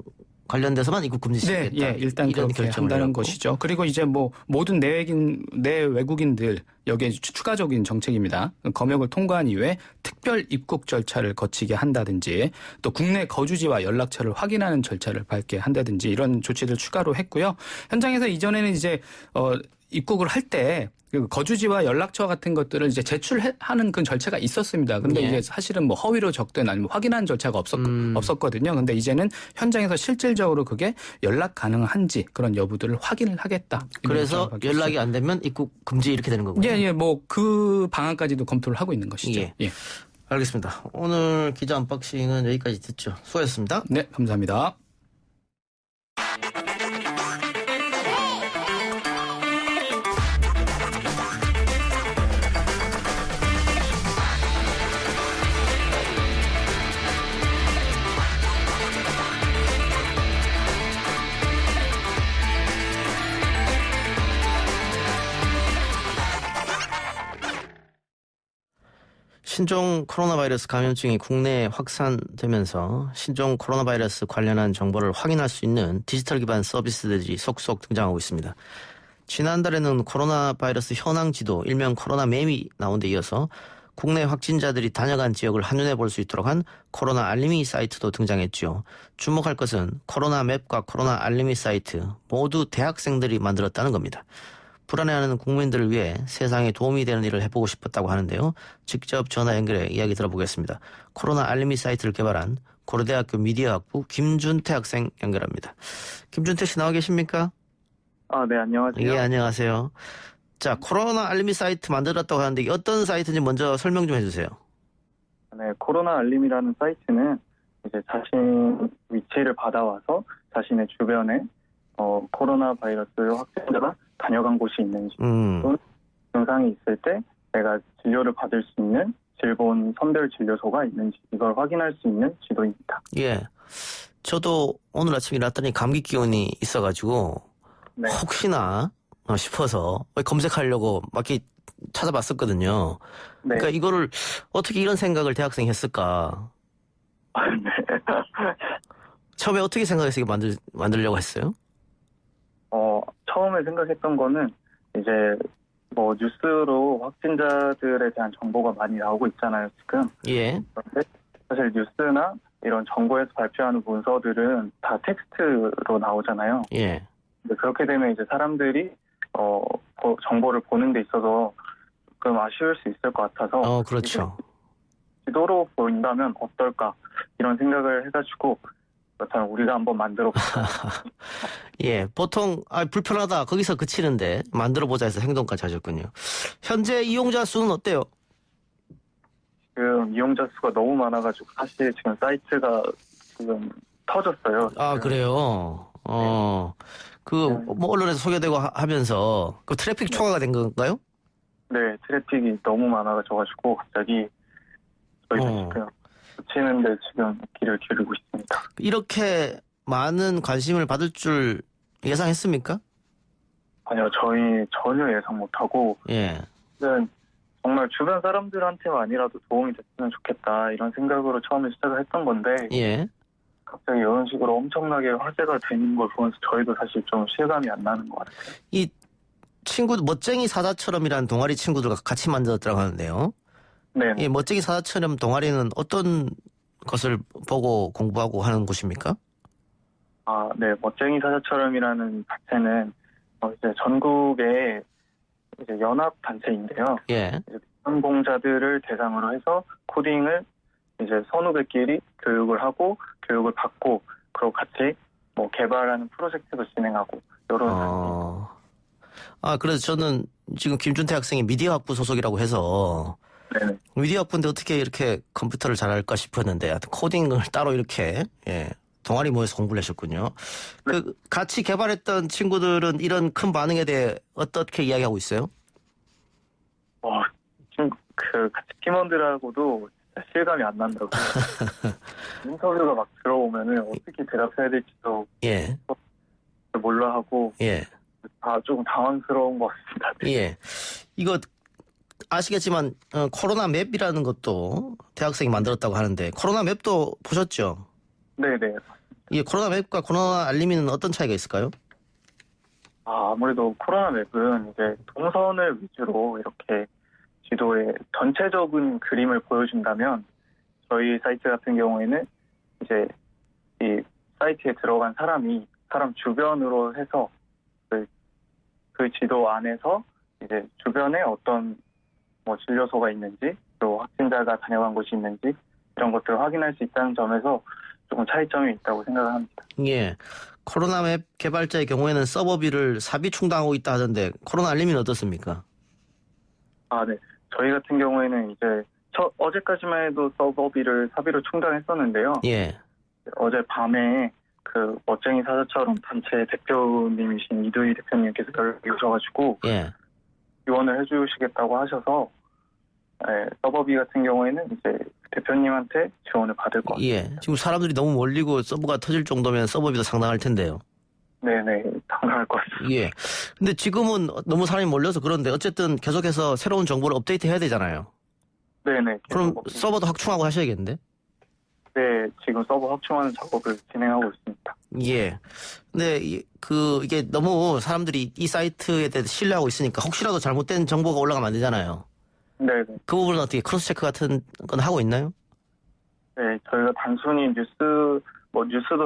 관련돼서만 입국 금지시키겠다.
네, 예, 일단
이런
그렇게
결정을
한다는
내렸고.
것이죠. 그리고 이제 뭐 모든 내외국인들 여기에 추가적인 정책입니다. 검역을 통과한 이후에 특별 입국 절차를 거치게 한다든지 또 국내 거주지와 연락처를 확인하는 절차를 밟게 한다든지 이런 조치들 추가로 했고요. 현장에서 이전에는 이제 입국을 할 때 거주지와 연락처 같은 것들을 이제 제출하는 그 절차가 있었습니다. 근데
예.
이게 사실은 뭐 허위로 적든 아니면 확인하는 절차가 없었거든요. 근데 이제는 현장에서 실질적으로 그게 연락 가능한지 그런 여부들을 확인을 하겠다.
그래서 연락이 안 되면 입국 금지 이렇게 되는 거군요.
예, 뭐 그 방안까지도 검토를 하고 있는 것이죠.
예.
예.
알겠습니다. 오늘 기자 언박싱은 여기까지 듣죠. 수고하셨습니다.
네, 감사합니다.
신종 코로나 바이러스 감염증이 국내에 확산되면서 신종 코로나 바이러스 관련한 정보를 확인할 수 있는 디지털 기반 서비스들이 속속 등장하고 있습니다. 지난달에는 코로나 바이러스 현황 지도, 일명 코로나 맵이 나온 데 이어서 국내 확진자들이 다녀간 지역을 한눈에 볼 수 있도록 한 코로나 알림이 사이트도 등장했죠. 주목할 것은 코로나 맵과 코로나 알림이 사이트 모두 대학생들이 만들었다는 겁니다. 불안해하는 국민들을 위해 세상에 도움이 되는 일을 해보고 싶었다고 하는데요. 직접 전화 연결해 이야기 들어보겠습니다. 코로나 알림이 사이트를 개발한 고려대학교 미디어학부 김준태 학생 연결합니다. 김준태 씨 나와 계십니까?
네, 안녕하세요.
예, 안녕하세요. 자, 코로나 알림이 사이트 만들었다고 하는데 어떤 사이트인지 먼저 설명 좀 해주세요.
네, 코로나 알림이라는 사이트는 이제 자신 위치를 받아와서 자신의 주변에 코로나 바이러스 확진자가 다녀간 곳이 있는지 또는 증상이 있을 때 내가 진료를 받을 수 있는 질본 선별 진료소가 있는지 이걸 확인할 수 있는 지도입니다.
예, 저도 오늘 아침에 일어났더니 감기 기운이 있어가지고
네.
혹시나 싶어서 검색하려고 막 이렇게 찾아봤었거든요.
네.
그러니까 이거를 어떻게 이런 생각을 대학생이 했을까?
네.
처음에 어떻게 생각해서 이거 만들려고 했어요?
처음에 생각했던 거는 이제 뭐 뉴스로 확진자들에 대한 정보가 많이 나오고 있잖아요, 지금.
예.
그런데 사실 뉴스나 이런 정부에서 발표하는 문서들은 다 텍스트로 나오잖아요.
예.
근데 그렇게 되면 이제 사람들이 정보를 보는 데 있어서 조금 아쉬울 수 있을 것 같아서.
그렇죠.
지도로 보인다면 어떨까 이런 생각을 해가지고 그렇다면 우리가 한번 만들어보자.
예, 보통 불편하다 거기서 그치는데 만들어보자 해서 행동까지 하셨군요. 현재 이용자 수는 어때요?
지금 이용자 수가 너무 많아가지고 사실 지금 사이트가 지금 터졌어요.
그래요? 뭐 언론에서 소개되고 하면서 그 트래픽 초과가 된 건가요?
네, 트래픽이 너무 많아가지고 갑자기 저희도 지금 고치는데 지금 길을 기울이고 있습니다.
이렇게 많은 관심을 받을 줄 예상했습니까?
아니요, 저희 전혀 예상 못하고
예.
정말 주변 사람들한테만이라도 도움이 됐으면 좋겠다 이런 생각으로 처음에 시작을 했던 건데
예.
갑자기 이런 식으로 엄청나게 화제가 되는 걸 보면서 저희도 사실 좀 실감이 안 나는 것 같아요.
이 친구들 멋쟁이 사자처럼이라는 동아리 친구들과 같이 만들었다고 하는데요.
네.
이 멋쟁이 사자처럼 동아리는 어떤 것을 보고 공부하고 하는 곳입니까?
네. 멋쟁이 사자처럼이라는 자체는 이제 전국의 이제 연합 단체인데요.
예.
항공자들을 대상으로 해서 코딩을 이제 선후배끼리 교육을 하고 교육을 받고 그리고 같이 뭐 개발하는 프로젝트도 진행하고 이런.
그래서 저는 지금 김준태 학생이 미디어학부 소속이라고 해서
네네.
미디어학부인데 어떻게 이렇게 컴퓨터를 잘할까 싶었는데 하여튼 코딩을 따로 이렇게 동아리 모여서 공부를 하셨군요.
네.
같이 개발했던 친구들은 이런 큰 반응에 대해 어떻게 이야기하고 있어요?
지금 같이 팀원들하고도 진짜 실감이 안 난다고. 인터뷰가 막 들어오면은 어떻게 대답해야 될지도 몰라 하고. 조금 당황스러운 것 같습니다.
예. 이거 아시겠지만 코로나 맵이라는 것도 대학생이 만들었다고 하는데 코로나 맵도 보셨죠?
네네.
예, 코로나 맵과 코로나 알림이는 어떤 차이가 있을까요?
아무래도 코로나 맵은 이제 동선을 위주로 이렇게 지도에 전체적인 그림을 보여준다면 저희 사이트 같은 경우에는 이제 이 사이트에 들어간 사람 주변으로 해서 그 지도 안에서 이제 주변에 어떤 뭐 진료소가 있는지 또 확진자가 다녀간 곳이 있는지 이런 것들을 확인할 수 있다는 점에서 조금 차이점이 있다고 생각을 합니다.
예. 코로나 맵 개발자의 경우에는 서버비를 사비 충당하고 있다 하던데 코로나 알림이는 어떻습니까?
네. 저희 같은 경우에는 이제 어제까지만 해도 서버비를 사비로 충당했었는데요.
예.
어제 밤에 그 멋쟁이 사자처럼 단체 대표님이신 이두희 대표님께서 연락이 오셔가지고
예.
지원을 해주시겠다고 하셔서 서버비 같은 경우에는 이제 대표님한테 지원을 받을 것 같아요.
예. 지금 사람들이 너무 몰리고 서버가 터질 정도면 서버비도 상당할 텐데요.
네네, 상당할 것 같습니다.
예. 근데 지금은 너무 사람이 몰려서 그런데 어쨌든 계속해서 새로운 정보를 업데이트 해야 되잖아요.
네네.
그럼 서버도 확충하고 하셔야겠는데?
네, 지금 서버 확충하는 작업을 진행하고 있습니다.
예. 근데 이게 너무 사람들이 이 사이트에 대해서 신뢰하고 있으니까 혹시라도 잘못된 정보가 올라가면 안 되잖아요.
네네.
그 부분은 어떻게 크로스 체크 같은 건 하고 있나요?
네, 저희가 단순히 뉴스도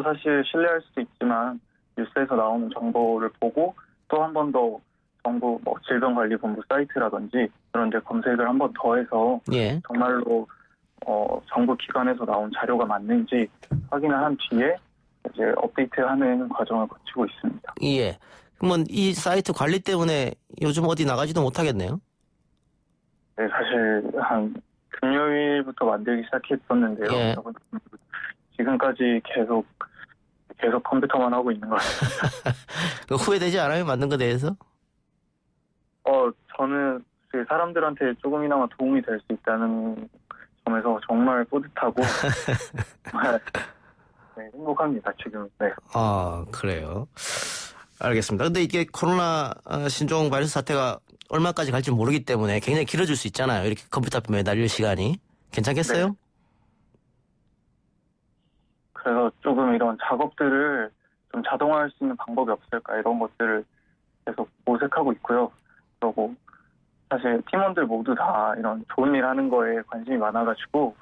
사실 신뢰할 수도 있지만 뉴스에서 나오는 정보를 보고 또 한 번 더 정부 질병관리본부 사이트라든지 그런 데 검색을 한 번 더 해서
예.
정말로 정부 기관에서 나온 자료가 맞는지 확인을 한 뒤에 이제 업데이트하는 과정을 거치고 있습니다.
예. 그러면 이 사이트 관리 때문에 요즘 어디 나가지도 못하겠네요?
네, 사실 한 금요일부터 만들기 시작했었는데요.
예.
지금까지 계속 컴퓨터만 하고 있는 것 같습니다.
후회되지 않아요? 만든 것에 대해서?
저는 사람들한테 조금이나마 도움이 될 수 있다는 점에서 정말 뿌듯하고 정말 행복합니다, 지금. 네.
그래요. 알겠습니다. 근데 이게 코로나 신종 바이러스 사태가 얼마까지 갈지 모르기 때문에 굉장히 길어질 수 있잖아요. 이렇게 컴퓨터 앞에 매달릴 시간이. 괜찮겠어요?
네. 그래서 조금 이런 작업들을 좀 자동화할 수 있는 방법이 없을까 이런 것들을 계속 모색하고 있고요. 그리고 사실 팀원들 모두 다 이런 좋은 일 하는 거에 관심이 많아가지고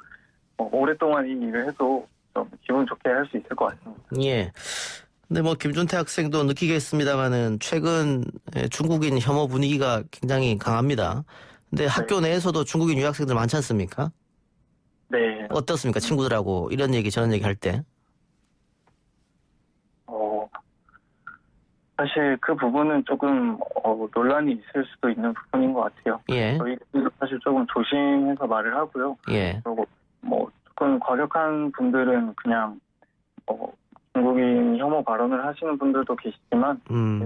오랫동안 이 일을 해도 좀 기분 좋게 할 수 있을 것 같습니다.
예. 근데 김준태 학생도 느끼겠습니다만은 최근 중국인 혐오 분위기가 굉장히 강합니다. 근데 학교 내에서도 중국인 유학생들 많지 않습니까?
네.
어떻습니까? 친구들하고 이런 얘기 저런 얘기 할 때.
사실 그 부분은 조금 논란이 있을 수도 있는 부분인 것 같아요.
예.
저희도 사실 조금 조심해서 말을 하고요.
예.
그리고 조금 과격한 분들은 그냥 중국인 혐오 발언을 하시는 분들도 계시지만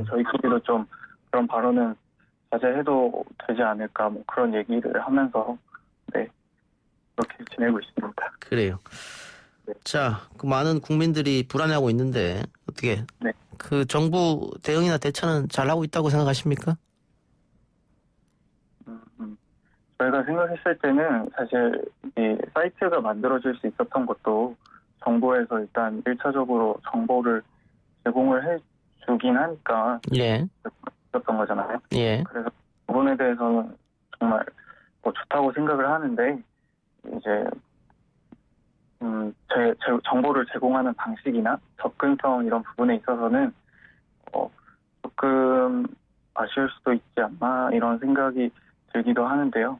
저희끼리도 좀 그런 발언은 자제해도 되지 않을까 그런 얘기를 하면서 그렇게 지내고 있습니다.
그래요.
네.
자, 그 많은 국민들이 불안해하고 있는데 어떻게
네.
그 정부 대응이나 대처는 잘하고 있다고 생각하십니까?
저희가 생각했을 때는 사실 이 사이트가 만들어질 수 있었던 것도 정부에서 일단 1차적으로 정보를 제공을 해주긴 하니까
예.
있었던 거잖아요.
예.
그래서 그 부분에 대해서는 정말 좋다고 생각을 하는데 이제 정보를 제공하는 방식이나 접근성 이런 부분에 있어서는 조금 아쉬울 수도 있지 않나 이런 생각이 들기도 하는데요.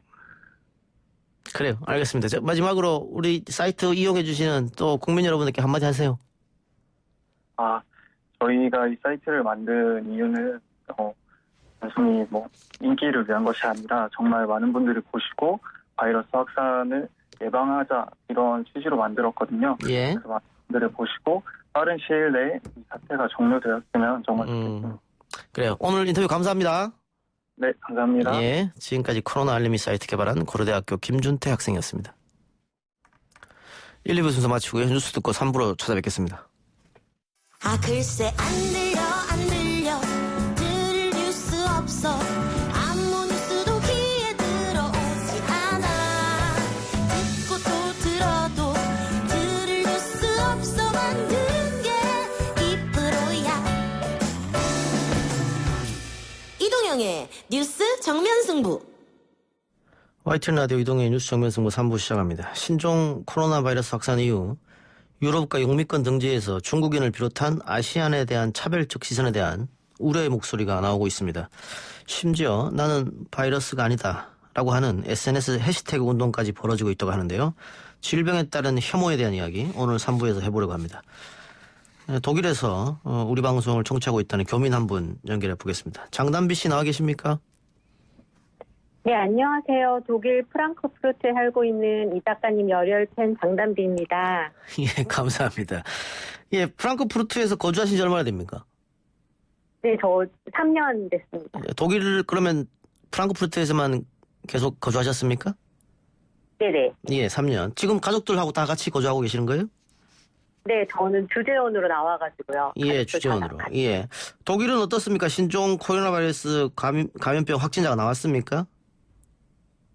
그래요. 알겠습니다. 자, 마지막으로 우리 사이트 이용해 주시는 또 국민 여러분들께 한마디 하세요.
저희가 이 사이트를 만든 이유는 단순히 인기를 위한 것이 아니라 정말 많은 분들이 보시고 바이러스 확산을 예방하자 이런 취지로 만들었거든요.
예.
그래서 많은 분들이 보시고 빠른 시일 내에 이 사태가 종료되었으면 정말 좋겠습니다.
그래요. 오늘 인터뷰 감사합니다.
네, 감사합니다.
예, 지금까지 코로나 알림이 사이트 개발한 고려대학교 김준태 학생이었습니다. 1, 2부 순서 마치고요. 뉴스 듣고 3부로 찾아뵙겠습니다.
글쎄 안 들려 들을 뉴스 없어 아무 뉴스도 귀에 들어오지 않아 듣고 또 들어도 들을 뉴스 없어 만든 게 승부.
YTN 라디오 이동의 뉴스 정면 승부 3부 시작합니다. 신종 코로나 바이러스 확산 이후 유럽과 영미권 등지에서 중국인을 비롯한 아시안에 대한 차별적 시선에 대한 우려의 목소리가 나오고 있습니다. 심지어 나는 바이러스가 아니다 라고 하는 SNS 해시태그 운동까지 벌어지고 있다고 하는데요. 질병에 따른 혐오에 대한 이야기 오늘 3부에서 해보려고 합니다. 독일에서 우리 방송을 청취하고 있다는 교민 한 분 연결해 보겠습니다. 장담비 씨 나와 계십니까?
네, 안녕하세요. 독일 프랑크푸르트에 살고 있는 이 작가님 열혈팬 장담비입니다.
예, 감사합니다. 예, 프랑크푸르트에서 거주하신 지 얼마나 됩니까?
네, 저 3년 됐습니다.
독일 그러면 프랑크푸르트에서만 계속 거주하셨습니까?
네네.
예, 3년. 지금 가족들하고 다 같이 거주하고 계시는 거예요?
네, 저는 주재원으로 나와가지고요.
예, 주재원으로. 예. 독일은 어떻습니까? 신종 코로나 바이러스 감염병 확진자가 나왔습니까?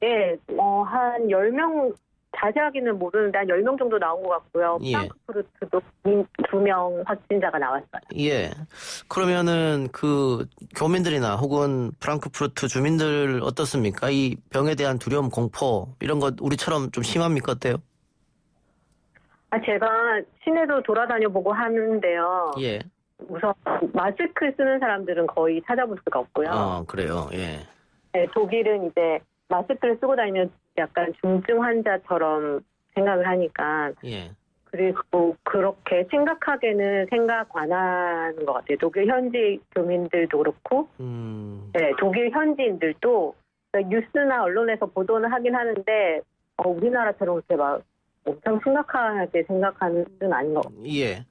네, 한 10명, 자세하게는 모르는데 한 10명 정도 나온 것 같고요.
예.
프랑크푸르트도 2명 확진자가 나왔어요.
예. 그러면은 그 교민들이나 혹은 프랑크푸르트 주민들 어떻습니까? 이 병에 대한 두려움, 공포 이런 것 우리처럼 좀 심합니까? 어때요?
제가 시내도 돌아다녀 보고 하는데요.
예.
우선 마스크 쓰는 사람들은 거의 찾아볼 수가 없고요.
그래요. 예.
네, 독일은 이제 마스크를 쓰고 다니면 약간 중증 환자처럼 생각을 하니까.
예.
그리고 그렇게 심각하게는 생각 안 하는 것 같아요. 독일 현지 교민들도 그렇고, 네, 독일 현지인들도 뉴스나 언론에서 보도는 하긴 하는데, 우리나라처럼 그렇게 막 엄청 심각하게 생각하는 건 아닌 것 같아요.
예.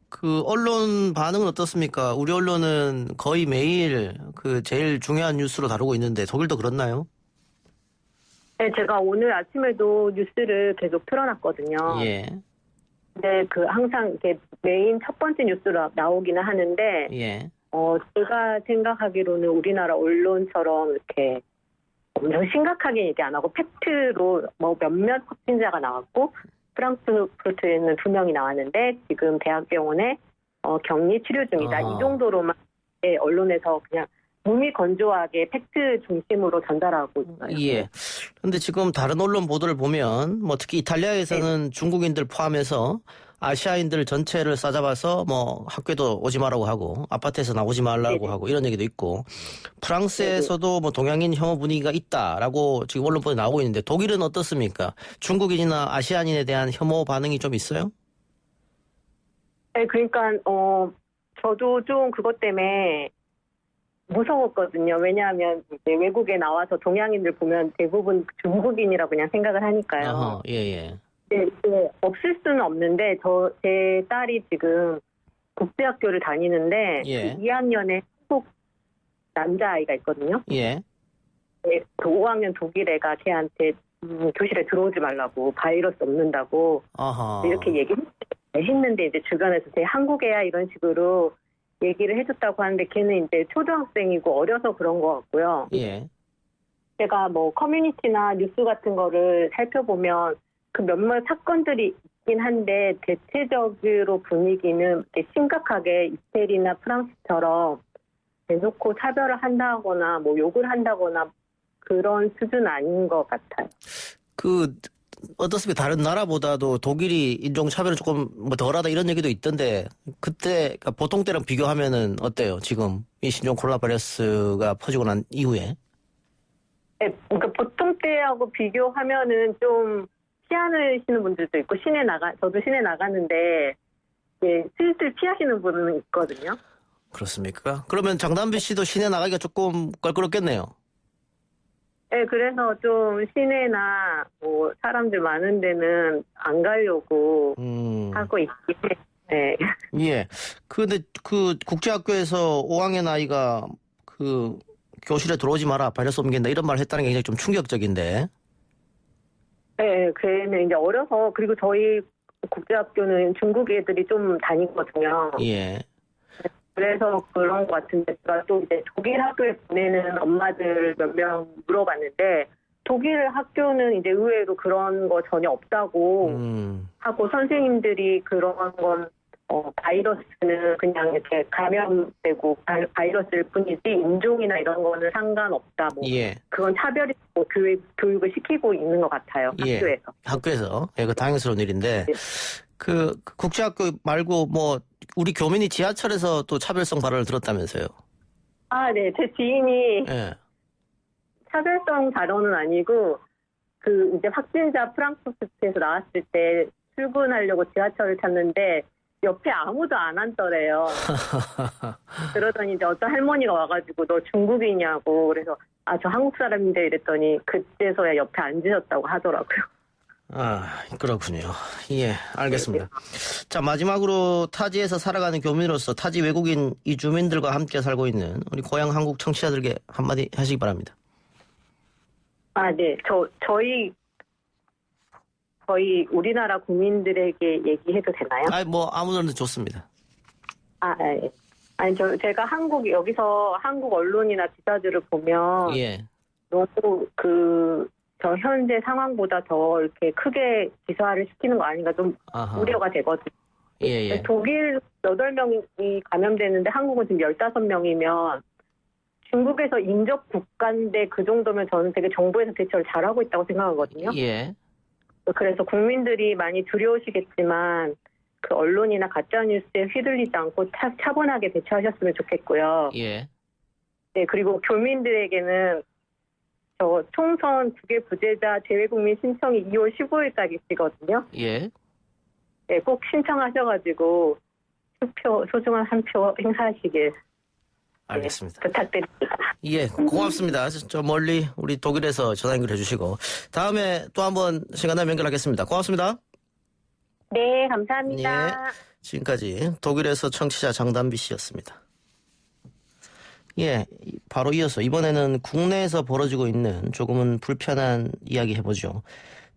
그 언론 반응은 어떻습니까? 우리 언론은 거의 매일 그 제일 중요한 뉴스로 다루고 있는데 독일도 그렇나요?
네, 제가 오늘 아침에도 뉴스를 계속 틀어놨거든요.
예.
근데 그 항상 이렇게 메인 첫 번째 뉴스로 나오기는 하는데,
예.
제가 생각하기로는 우리나라 언론처럼 이렇게 엄청 심각하게 얘기 안 하고 팩트로 뭐 몇몇 확진자가 나왔고 프랑크푸르트에는 2명이 나왔는데 지금 대학병원에 격리 치료 중이다. 이 정도로만 언론에서 그냥 몸이 건조하게 팩트 중심으로 전달하고 있어요.
예. 근데 지금 다른 언론 보도를 보면 뭐 특히 이탈리아에서는 중국인들 포함해서 아시아인들 전체를 싸잡아서 뭐 학교도 오지 말라고 하고 아파트에서 나오지 말라고 하고 이런 얘기도 있고 프랑스에서도 뭐 동양인 혐오 분위기가 있다라고 지금 언론 보도에 나오고 있는데 독일은 어떻습니까? 중국인이나 아시아인에 대한 혐오 반응이 좀 있어요?
네, 그러니까 저도 좀 그것 때문에 무서웠거든요. 왜냐하면 이제 외국에 나와서 동양인들 보면 대부분 중국인이라고 그냥 생각을 하니까요.
예.
네, 없을 수는 없는데 제 딸이 지금 국제학교를 다니는데
예.
2학년에 한국 남자아이가 있거든요.
예.
네, 그 5학년 독일 애가 걔한테 교실에 들어오지 말라고 바이러스 없는다고 이렇게 얘기했는데 이제 주변에서 제 한국 애야 이런 식으로 얘기를 해줬다고 하는데 걔는 이제 초등학생이고 어려서 그런 것 같고요.
예.
제가 뭐 커뮤니티나 뉴스 같은 거를 살펴보면 그 몇몇 사건들이 있긴 한데 대체적으로 분위기는 심각하게 이태리나 프랑스처럼 대놓고 차별을 한다거나 뭐 욕을 한다거나 그런 수준 아닌 것 같아요.
어떻습니까? 다른 나라보다도 독일이 인종차별은 조금 뭐 덜하다 이런 얘기도 있던데 그때 그러니까 보통 때랑 비교하면은 어때요? 지금 이 신종 코로나 바이러스가 퍼지고 난 이후에?
네, 그러니까 보통 때하고 비교하면은 좀 피하시는 분들도 있고 저도 시내 나갔는데 슬슬 피하시는 분은 있거든요.
그렇습니까? 그러면 장담비 씨도 시내 나가기가 조금 껄끄럽겠네요.
네, 그래서 좀 시내나 뭐 사람들 많은 데는 안 가려고 하고 있긴 해요. 네.
예. 근데 그 국제학교에서 5학년 아이가 그 교실에 들어오지 마라, 바이러스 옮긴다 이런 말을 했다는 게 굉장히 좀 충격적인데.
네, 걔는 이제 어려서 그리고 저희 국제학교는 중국 애들이 좀 다니거든요.
예.
그래서 그런 것 같은데 제가 또 이제 독일 학교에 보내는 엄마들 몇 명 물어봤는데 독일 학교는 이제 의외로 그런 거 전혀 없다고 하고 선생님들이 그런 건 바이러스는 그냥 이렇게 감염되고 바이러스일 뿐이지 인종이나 이런 거는 상관없다. 뭐
예.
그건 차별이 교육을 시키고 있는 것 같아요.
예.
학교에서.
학교에서. 예, 그 다행스러운 일인데 그 국제학교 말고 뭐 우리 교민이 지하철에서 또 차별성 발언을 들었다면서요?
아, 네. 제 지인이
예.
차별성 발언은 아니고 그 이제 확진자 프랑크푸르트에서 나왔을 때 출근하려고 지하철을 탔는데 옆에 아무도 안 앉더래요. 그러더니 이제 어떤 할머니가 와가지고 너 중국이냐고 그래서 아, 저 한국 사람인데 이랬더니 그때서야 옆에 앉으셨다고 하더라고요.
아, 그렇군요. 예, 알겠습니다. 자, 마지막으로 타지에서 살아가는 교민으로서 타지 외국인 이주민들과 함께 살고 있는 우리 고향 한국 청취자들에게 한마디 하시기 바랍니다.
아, 네. 저희 우리나라 국민들에게 얘기해도 되나요?
아, 뭐 아무나 좋습니다.
아, 네. 아니 제가 여기서 한국 언론이나 기사들을 보면
예.
너무 저 현재 상황보다 더 이렇게 크게 기사를 시키는 거 아닌가 좀
아하.
우려가 되거든요.
예.
독일 8명이 감염됐는데 한국은 지금 15명이면 중국에서 인접 국가인데 그 정도면 저는 되게 정부에서 대처를 잘하고 있다고 생각하거든요.
예.
그래서 국민들이 많이 두려우시겠지만 그 언론이나 가짜뉴스에 휘둘리지 않고 차분하게 대처하셨으면 좋겠고요.
예.
네, 그리고 교민들에게는 저 총선 국외 부재자 재외국민 신청이 2월 15일까지거든요.
예.
네, 꼭 신청하셔가지고 소중한 한 표 행사하시길.
알겠습니다.
네, 부탁드립니다.
예, 고맙습니다. 저 멀리 우리 독일에서 전화 연결해 주시고 다음에 또 한번 시간 나면 연결하겠습니다. 고맙습니다.
네, 감사합니다.
예, 지금까지 독일에서 청취자 장단비 씨였습니다. 예, 바로 이어서 이번에는 국내에서 벌어지고 있는 조금은 불편한 이야기 해보죠.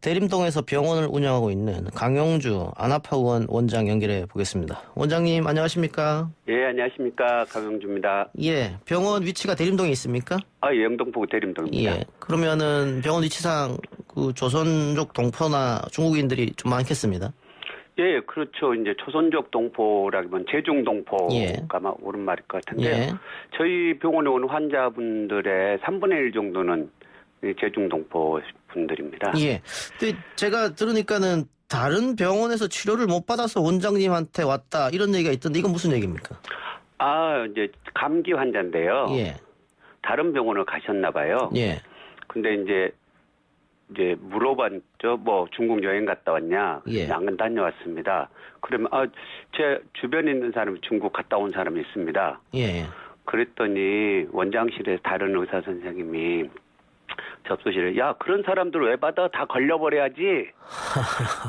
대림동에서 병원을 운영하고 있는 강용주 안아파 의원 원장 연결해 보겠습니다. 원장님 안녕하십니까?
예, 안녕하십니까. 강용주입니다.
예, 병원 위치가 대림동에 있습니까?
아, 예, 영등포구 대림동입니다.
예, 그러면은 병원 위치상 그 조선족 동포나 중국인들이 좀 많겠습니다.
예, 그렇죠. 이제 조선족 동포라기보다는 제중 동포가
예.
아마 옳은 말일 것 같은데요.
예.
저희 병원에 온 환자분들의 3분의 1 정도는 제중 동포 분들입니다.
예. 근데 제가 들으니까는 다른 병원에서 치료를 못 받아서 원장님한테 왔다 이런 얘기가 있던데 이건 무슨 얘기입니까?
아, 이제 감기 환자인데요.
예.
다른 병원을 가셨나 봐요.
예.
근데 이제 물어봤죠. 뭐 중국 여행 갔다 왔냐?
예.
안 다녀왔습니다. 그러면 제 주변에 있는 사람이 중국 갔다 온 사람이 있습니다.
예.
그랬더니 원장실에 다른 의사 선생님이 접수실에 야 그런 사람들 왜 받아 다 걸려버려야지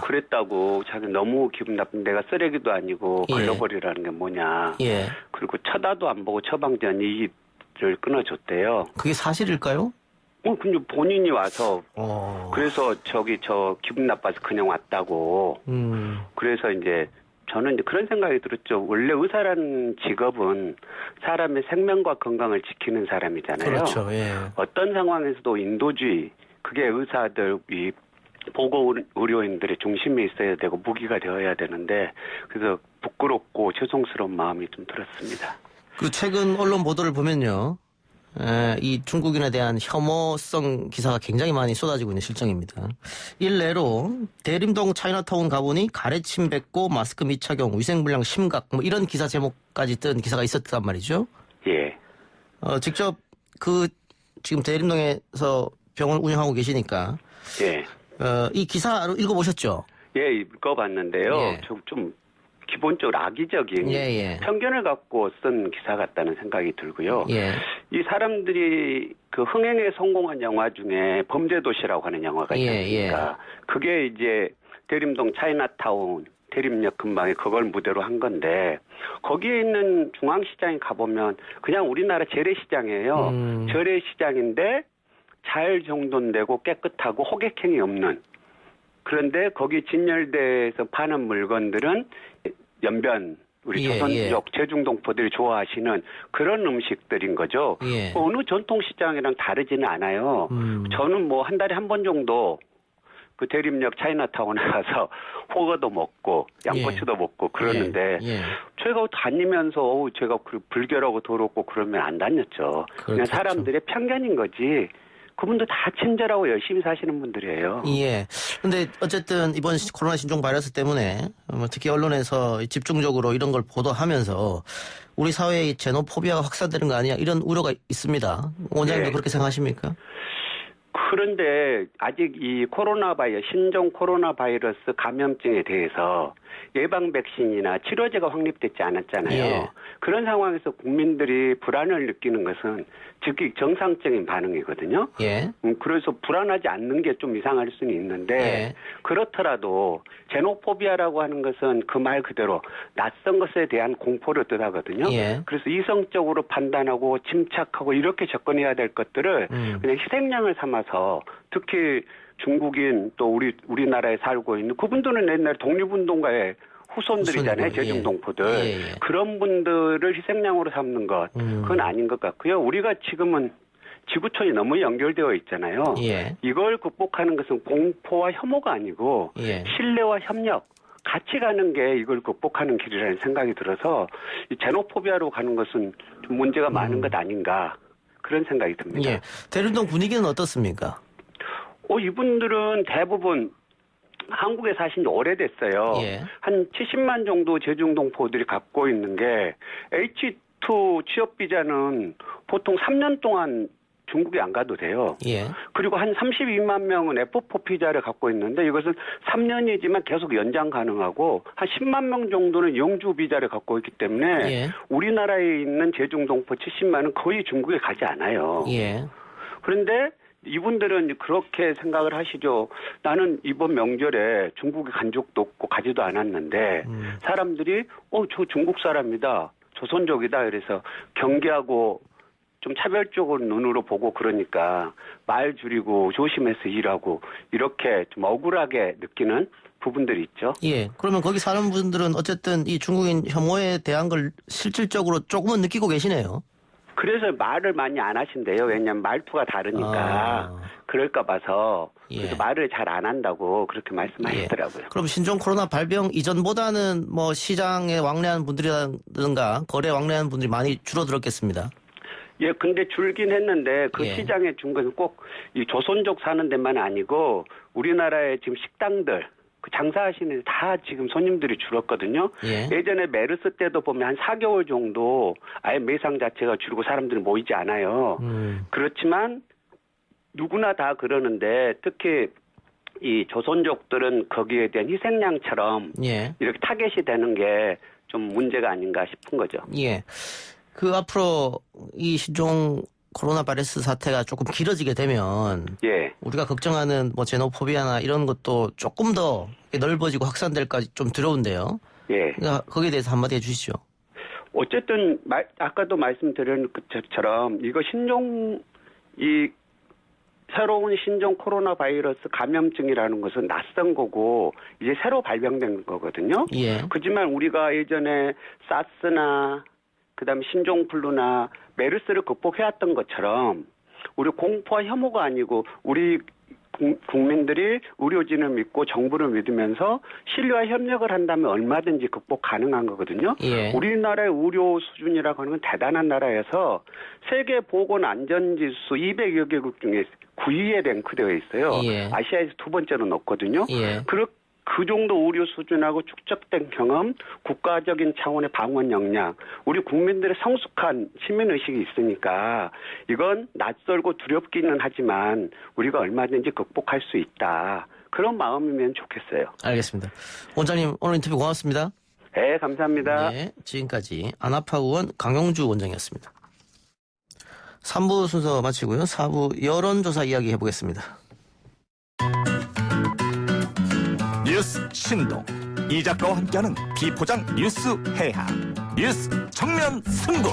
그랬다고 자기 너무 기분 나쁜 내가 쓰레기도 아니고
예.
걸려버리라는 게 뭐냐.
예.
그리고 쳐다도 안 보고 처방전 이를 끊어줬대요.
그게 사실일까요?
근데 본인이 와서 그래서 저 기분 나빠서 그냥 왔다고. 그래서 이제 저는 이제 그런 생각이 들었죠. 원래 의사라는 직업은 사람의 생명과 건강을 지키는 사람이잖아요.
그렇죠. 예.
어떤 상황에서도 인도주의, 그게 의사들, 이 보고 의료인들의 중심에 있어야 되고 무기가 되어야 되는데 그래서 부끄럽고 죄송스러운 마음이 좀 들었습니다.
그리고 최근 언론 보도를 보면요. 이 중국인에 대한 혐오성 기사가 굉장히 많이 쏟아지고 있는 실정입니다. 일례로 대림동 차이나타운 가보니 가래침 뱉고 마스크 미착용, 위생불량 심각 뭐 이런 기사 제목까지 뜬 기사가 있었단 말이죠.
예.
직접 지금 대림동에서 병원 운영하고 계시니까
예.
이 기사를 읽어보셨죠?
예, 읽어봤는데요.
예.
좀 기본적으로 악의적인 편견을 갖고 쓴 기사 같다는 생각이 들고요.
예.
이 사람들이 그 흥행에 성공한 영화 중에 범죄도시라고 하는 영화가 있지 않습니까? 그게 이제 대림동 차이나타운 대림역 근방에 그걸 무대로 한 건데 거기에 있는 중앙시장에 가보면 그냥 우리나라 재래시장이에요. 재래시장인데 잘 정돈되고 깨끗하고 호객행위 없는. 그런데 거기 진열대에서 파는 물건들은 연변 우리 조선족 제중동포들이 좋아하시는 그런 음식들인 거죠. 어느 전통시장이랑 다르지는 않아요. 저는 뭐 한 달에 한 번 정도 그 대림역 차이나타운에 가서 호거도 먹고 양꼬치도 먹고 그러는데 제가 다니면서 제가 불결하고 더럽고 그러면 안 다녔죠. 그냥 사람들의 편견인 거지. 그분도 다 친절하고 열심히 사시는 분들이에요.
예. 근데 어쨌든 이번 코로나 신종 바이러스 때문에 특히 언론에서 집중적으로 이런 걸 보도하면서 우리 사회의 제노포비아가 확산되는 거 아니냐 이런 우려가 있습니다. 원장님도 그렇게 생각하십니까?
그런데 아직 이 신종 코로나 바이러스 감염증에 대해서 예방 백신이나 치료제가 확립되지 않았잖아요. 그런 상황에서 국민들이 불안을 느끼는 것은 즉각 정상적인 반응이거든요. 그래서 불안하지 않는 게 좀 이상할 수는 있는데 그렇더라도 제노포비아라고 하는 것은 그 말 그대로 낯선 것에 대한 공포를 뜻하거든요. 그래서 이성적으로 판단하고 침착하고 이렇게 접근해야 될 것들을 그냥 희생양을 삼아서 특히 중국인 또 우리나라에 살고 있는 그분들은 옛날 독립운동가의 후손들이잖아요. 제중동포들. 그런 분들을 희생양으로 삼는 것 그건 아닌 것 같고요. 우리가 지금은 지구촌이 너무 연결되어 있잖아요. 이걸 극복하는 것은 공포와 혐오가 아니고 신뢰와 협력 같이 가는 게 이걸 극복하는 길이라는 생각이 들어서 이 제노포비아로 가는 것은 좀 문제가 많은 것 아닌가 그런 생각이 듭니다.
대림동 분위기는 어떻습니까?
이분들은 대부분 한국에 사신 지 오래됐어요. 한 70만 정도 제중동포들이 갖고 있는 게 H2 취업 비자는 보통 3년 동안 중국에 안 가도 돼요. 그리고 한 32만 명은 F4 비자를 갖고 있는데 이것은 3년이지만 계속 연장 가능하고 한 10만 명 정도는 영주 비자를 갖고 있기 때문에 우리나라에 있는 제중동포 70만은 거의 중국에 가지 않아요. 그런데 이분들은 그렇게 생각을 하시죠. 나는 이번 명절에 중국에 간 적도 없고 가지도 않았는데 사람들이 저 중국 사람이다. 조선족이다. 그래서 경계하고 좀 차별적으로 눈으로 보고 그러니까 말 줄이고 조심해서 일하고 이렇게 좀 억울하게 느끼는 부분들이 있죠.
그러면 거기 사는 분들은 어쨌든 이 중국인 혐오에 대한 걸 실질적으로 조금은 느끼고 계시네요.
그래서 말을 많이 안 하신대요. 왜냐하면 말투가 다르니까 그럴까 봐서 그래서 말을 잘 안 한다고 그렇게 말씀하시더라고요.
그럼 신종 코로나 발병 이전보다는 뭐 시장에 왕래하는 분들이라든가 거래 왕래하는 분들이 많이 줄어들었겠습니다.
근데 줄긴 했는데 그 시장에 준 것은 꼭 이 조선족 사는 데만 아니고 우리나라의 지금 식당들 그 장사하시는 데 다 지금 손님들이 줄었거든요. 예전에 메르스 때도 보면 한 4개월 정도 아예 매상 자체가 줄고 사람들이 모이지 않아요. 그렇지만 누구나 다 그러는데 특히 이 조선족들은 거기에 대한 희생양처럼 이렇게 타겟이 되는 게 좀 문제가 아닌가 싶은 거죠.
그 앞으로 이 신종 코로나 바이러스 사태가 조금 길어지게 되면 우리가 걱정하는 뭐 제노포비아나 이런 것도 조금 더 넓어지고 확산될까 좀 두려운데요. 그러니까 거기에 대해서 한마디 해주시죠.
어쨌든 아까도 말씀드린 것처럼 이거 새로운 신종 코로나 바이러스 감염증이라는 것은 낯선 거고 이제 새로 발병된 거거든요. 그렇지만 우리가 예전에 사스나 그다음에 신종플루나 메르스를 극복해왔던 것처럼 우리 공포와 혐오가 아니고 우리 국민들이 의료진을 믿고 정부를 믿으면서 신뢰와 협력을 한다면 얼마든지 극복 가능한 거거든요. 우리나라의 의료 수준이라고 하는 건 대단한 나라여서 세계 보건안전지수 200여 개국 중에 9위에 랭크되어 있어요. 아시아에서 두 번째로 높거든요. 그 정도 의료 수준하고 축적된 경험, 국가적인 차원의 방원 역량, 우리 국민들의 성숙한 시민의식이 있으니까 이건 낯설고 두렵기는 하지만 우리가 얼마든지 극복할 수 있다. 그런 마음이면 좋겠어요.
알겠습니다. 원장님 오늘 인터뷰 고맙습니다.
네, 감사합니다.
지금까지 안아파 의원 강용주 원장이었습니다. 3부 순서 마치고요. 4부 여론조사 이야기 해보겠습니다.
뉴스 신동 이 작가와 함께하는 비포장 뉴스 해학 뉴스 정면 승부.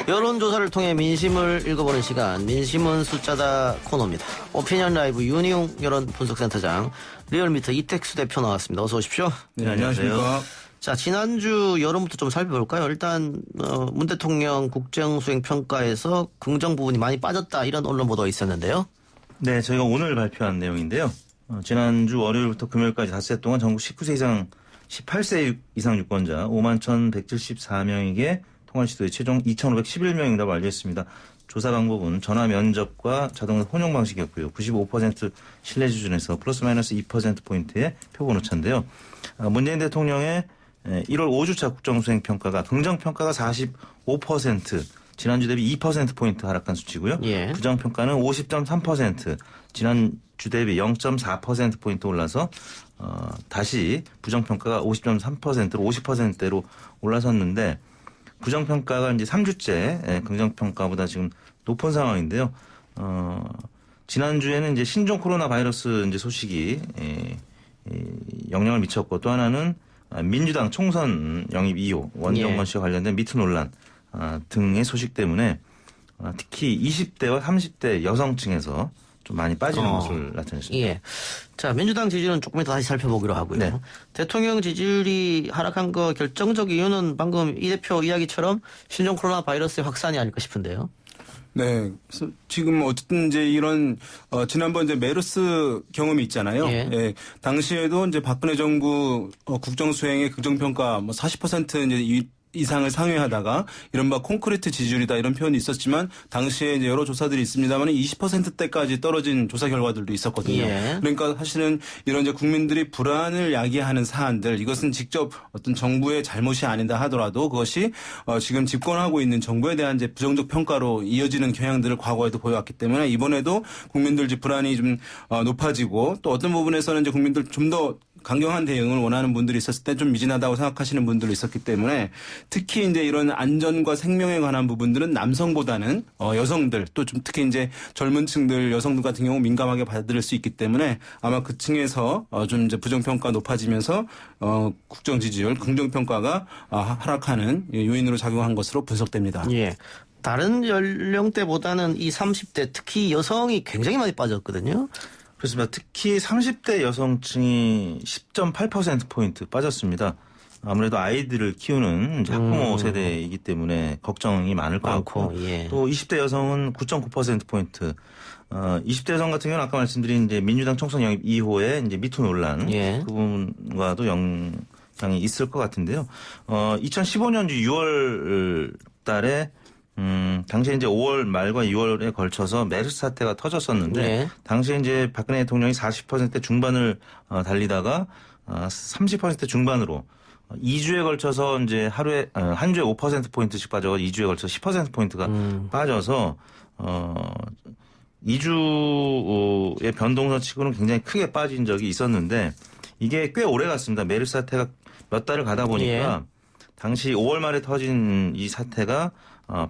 여론조사를 전화를 통해 민심을 읽어보는 시간, 민심은 숫자다 코너입니다. 오피니언 라이브 윤희용 여론 분석센터장, 리얼미터 이택수 대표 나왔습니다. 어서 오십시오.
네, 안녕하십니까.
자, 지난주 여론부터 좀 살펴볼까요? 일단 문 대통령 국정수행평가에서 긍정 부분이 많이 빠졌다, 이런 언론 보도가 있었는데요.
네, 저희가 오늘 발표한 내용인데요. 지난주 월요일부터 금요일까지 닷새 동안 전국 19세 이상 18세 이상 유권자 51,174명에게 통화 시도에 최종 2,511명이 응답을 완료했습니다. 조사 방법은 전화 면접과 자동 혼용 방식이었고요. 95% 신뢰 수준에서 플러스 마이너스 2%포인트의 표본 오차인데요. 문재인 대통령의 1월 5주차 국정수행평가가 긍정평가가 45%, 지난주 대비 2%포인트 하락한 수치고요.
예.
부정평가는 50.3%, 지난주 대비 0.4%포인트 올라서 다시 부정평가가 50.3%로 50%대로 올라섰는데, 부정평가가 이제 3주째 긍정평가보다 지금 높은 상황인데요. 지난주에는 이제 신종 코로나 바이러스 이제 소식이 영향을 미쳤고, 또 하나는 민주당 총선 영입 2호 원정건 씨와 관련된 미투 논란 등의 소식 때문에 특히 20대와 30대 여성층에서 좀 많이 빠지는 모습을 나타냈습니다.
예. 자, 민주당 지지율은 조금 이따 다시 살펴보기로 하고요.
네.
대통령 지지율이 하락한 거 결정적 이유는 방금 이 대표 이야기처럼 신종 코로나 바이러스의 확산이 아닐까 싶은데요.
네. 지금 어쨌든 이제 이런 지난번 이제 메르스 경험이 있잖아요. 예. 당시에도 이제 박근혜 정부 국정 수행의 긍정 평가 40% 이제 이상을 상회하다가 이른바 콘크리트 지지율이다 이런 표현이 있었지만, 당시에 이제 여러 조사들이 있습니다만 20%대까지 떨어진 조사 결과들도 있었거든요.
예.
그러니까 사실은 이런 이제 국민들이 불안을 야기하는 사안들, 이것은 직접 어떤 정부의 잘못이 아니다 하더라도 그것이 지금 집권하고 있는 정부에 대한 이제 부정적 평가로 이어지는 경향들을 과거에도 보여왔기 때문에, 이번에도 국민들 이제 불안이 좀 높아지고, 또 어떤 부분에서는 이제 국민들 좀 더 강경한 대응을 원하는 분들이 있었을 때 좀 미진하다고 생각하시는 분들도 있었기 때문에, 특히 이제 이런 안전과 생명에 관한 부분들은 남성보다는 여성들, 또 좀 특히 이제 젊은 층들, 여성들 같은 경우 민감하게 받아들일 수 있기 때문에 아마 그 층에서 좀 이제 부정평가 높아지면서 국정 지지율, 긍정평가가 하락하는 요인으로 작용한 것으로 분석됩니다.
예. 다른 연령대보다는 이 30대, 특히 여성이 굉장히 많이 빠졌거든요.
그렇습니다. 특히 30대 여성층이 10.8%포인트 빠졌습니다. 아무래도 아이들을 키우는 이제 학부모 세대이기 때문에 걱정이 많을 것 같고,
예.
또 20대 여성은 9.9%포인트. 20대 여성 같은 경우는 아까 말씀드린 이제 민주당 총선 영입 2호의 이제 미투 논란,
예.
그 부분과도 영향이 있을 것 같은데요. 2015년 6월 달에 당시에 이제 5월 말과 6월에 걸쳐서 메르스 사태가 터졌었는데,
네.
당시에 이제 박근혜 대통령이 40% 중반을 달리다가 30% 중반으로 2주에 걸쳐서 이제 하루에 한 주에 5%포인트씩 빠져 2주에 걸쳐 10%포인트가 빠져서 2주의 변동선 치고는 굉장히 크게 빠진 적이 있었는데, 이게 꽤 오래 갔습니다. 메르스 사태가 몇 달을 가다 보니까 당시 5월 말에 터진 이 사태가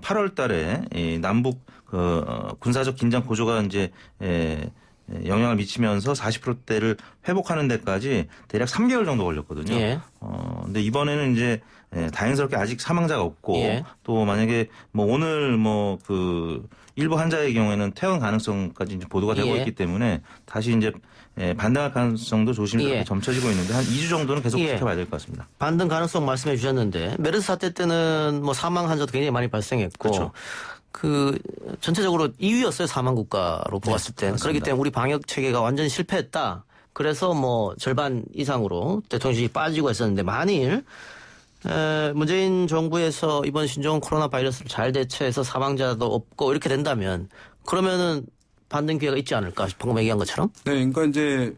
8월 달에 남북 군사적 긴장 고조가 이제 영향을 미치면서 40%대를 회복하는 데까지 대략 3개월 정도 걸렸거든요.
예.
근데 이번에는 이제 다행스럽게 아직 사망자가 없고,
예.
또 만약에 뭐 오늘 뭐 그 일부 환자의 경우에는 퇴원 가능성까지 이제 보도가 되고
예.
있기 때문에 다시 이제 반등할 가능성도 조심스럽게 점쳐지고 있는데, 한 2주 정도는 계속 지켜봐야 될 것 같습니다.
반등 가능성 말씀해 주셨는데, 메르스 사태 때는 뭐 사망 환자도 굉장히 많이 발생했고,
그렇죠.
그 전체적으로 2위였어요, 사망 국가로 보았을 때. 그렇기 때문에 우리 방역 체계가 완전히 실패했다. 그래서 뭐 절반 이상으로 대통령 지지율이 빠지고 했었는데, 만일 문재인 정부에서 이번 신종 코로나 바이러스를 잘 대처해서 사망자도 없고 이렇게 된다면, 그러면은 반등 기회가 있지 않을까? 방금 얘기한 것처럼?
네, 그러니까 이제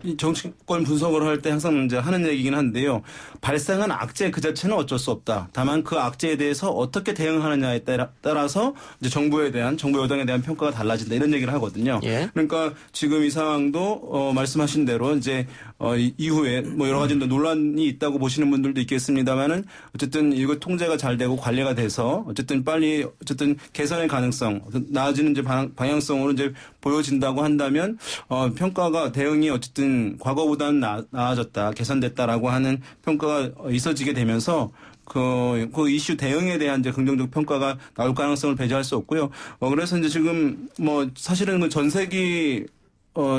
이 정치권 분석을 할 때 항상 이제 하는 얘기긴 한데요. 발생한 악재 그 자체는 어쩔 수 없다. 다만 그 악재에 대해서 어떻게 대응하느냐에 따라서 이제 정부 여당에 대한 평가가 달라진다, 이런 얘기를 하거든요.
예.
그러니까 지금 이 상황도 말씀하신 대로 이제 이후에 뭐 여러 가지 논란이 있다고 보시는 분들도 있겠습니다만은, 어쨌든 이거 통제가 잘 되고 관리가 돼서 어쨌든 빨리 개선의 가능성, 나아지는 이제 방향성으로 이제 보여진다고 한다면 평가가, 대응이 어쨌든 과거보다는 나아졌다, 개선됐다라고 하는 평가가 있어지게 되면서 그 이슈 대응에 대한 이제 긍정적 평가가 나올 가능성을 배제할 수 없고요. 그래서 이제 지금 뭐 사실은 그 전세기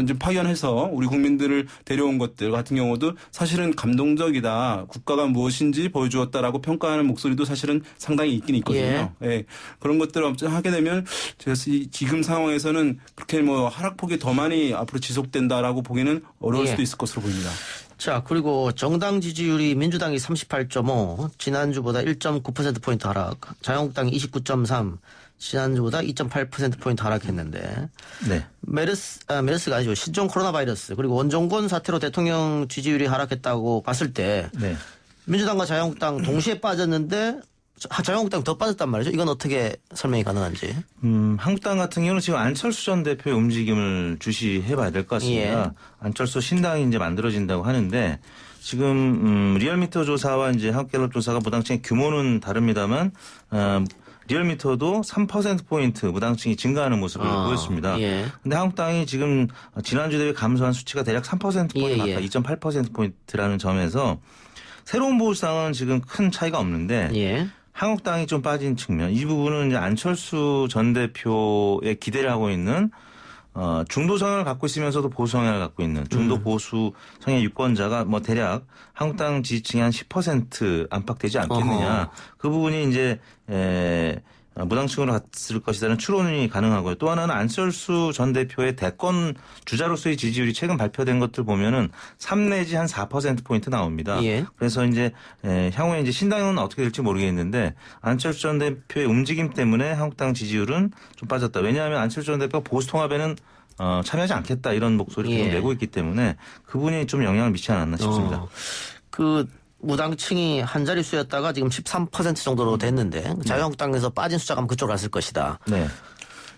이제 파견해서 우리 국민들을 데려온 것들 같은 경우도 사실은 감동적이다. 국가가 무엇인지 보여주었다라고 평가하는 목소리도 사실은 상당히 있긴 있거든요. 예. 그런 것들을 하게 되면 지금 상황에서는 그렇게 뭐 하락폭이 더 많이 앞으로 지속된다라고 보기는 어려울 수도 있을 것으로 보입니다.
자, 그리고 정당 지지율이 민주당이 38.5, 지난주보다 1.9%포인트 하락, 자유한국당이 29.3, 지난주보다 2.8%포인트 하락했는데.
네.
메르스가 아니죠. 신종 코로나 바이러스, 그리고 원종건 사태로 대통령 지지율이 하락했다고 봤을 때. 네. 민주당과 자유한국당 동시에 빠졌는데, 자유한국당이 더 빠졌단 말이죠. 이건 어떻게 설명이 가능한지.
한국당 같은 경우는 지금 안철수 전 대표의 움직임을 주시해 봐야 될 것 같습니다. 안철수 신당이 이제 만들어진다고 하는데 지금 리얼미터 조사와 이제 한국갤럽 조사가 무당층의 규모는 다릅니다만 리얼미터도 3%포인트 무당층이 증가하는 모습을 보였습니다. 근데 한국당이 지금 지난주 대비 감소한 수치가 대략 3%포인트 가까이 2.8%포인트라는 점에서 새로운 보수당은 지금 큰 차이가 없는데 한국당이 좀 빠진 측면, 이 부분은 이제 안철수 전 대표의 기대를 하고 있는 중도 성향을 갖고 있으면서도 보수 성향을 갖고 있는 중도 보수 성향 유권자가 뭐 대략 한국당 지지층이 한 10% 안팎되지 않겠느냐. 그 부분이 이제 무당층으로 갔을 것이라는 추론이 가능하고요. 또 하나는 안철수 전 대표의 대권 주자로서의 지지율이 최근 발표된 것들 보면은 3 내지 한 4%포인트 나옵니다. 그래서 이제 향후에 이제 신당은 어떻게 될지 모르겠는데 안철수 전 대표의 움직임 때문에 한국당 지지율은 좀 빠졌다. 왜냐하면 안철수 전 대표가 보수 통합에는 참여하지 않겠다 이런 목소리를 계속 내고 있기 때문에 그분이 좀 영향을 미치지 않았나 싶습니다.
무당층이 한 자릿수였다가 지금 13% 정도로 됐는데 자유한국당에서 빠진 숫자가 아마 그쪽으로 갔을 것이다.
네.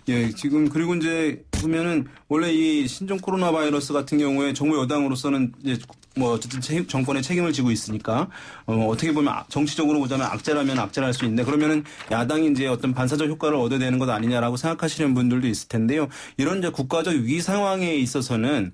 예, 지금 그리고 이제 보면은 원래 이 신종 코로나 바이러스 같은 경우에 정부 여당으로서는 이제 뭐 어쨌든 정권의 책임을 지고 있으니까 어떻게 보면 정치적으로 보자면 악재라면 악재를 할 수 있는데 그러면은 야당이 이제 어떤 반사적 효과를 얻어야 되는 것 아니냐라고 생각하시는 분들도 있을 텐데요. 이런 이제 국가적 위기 상황에 있어서는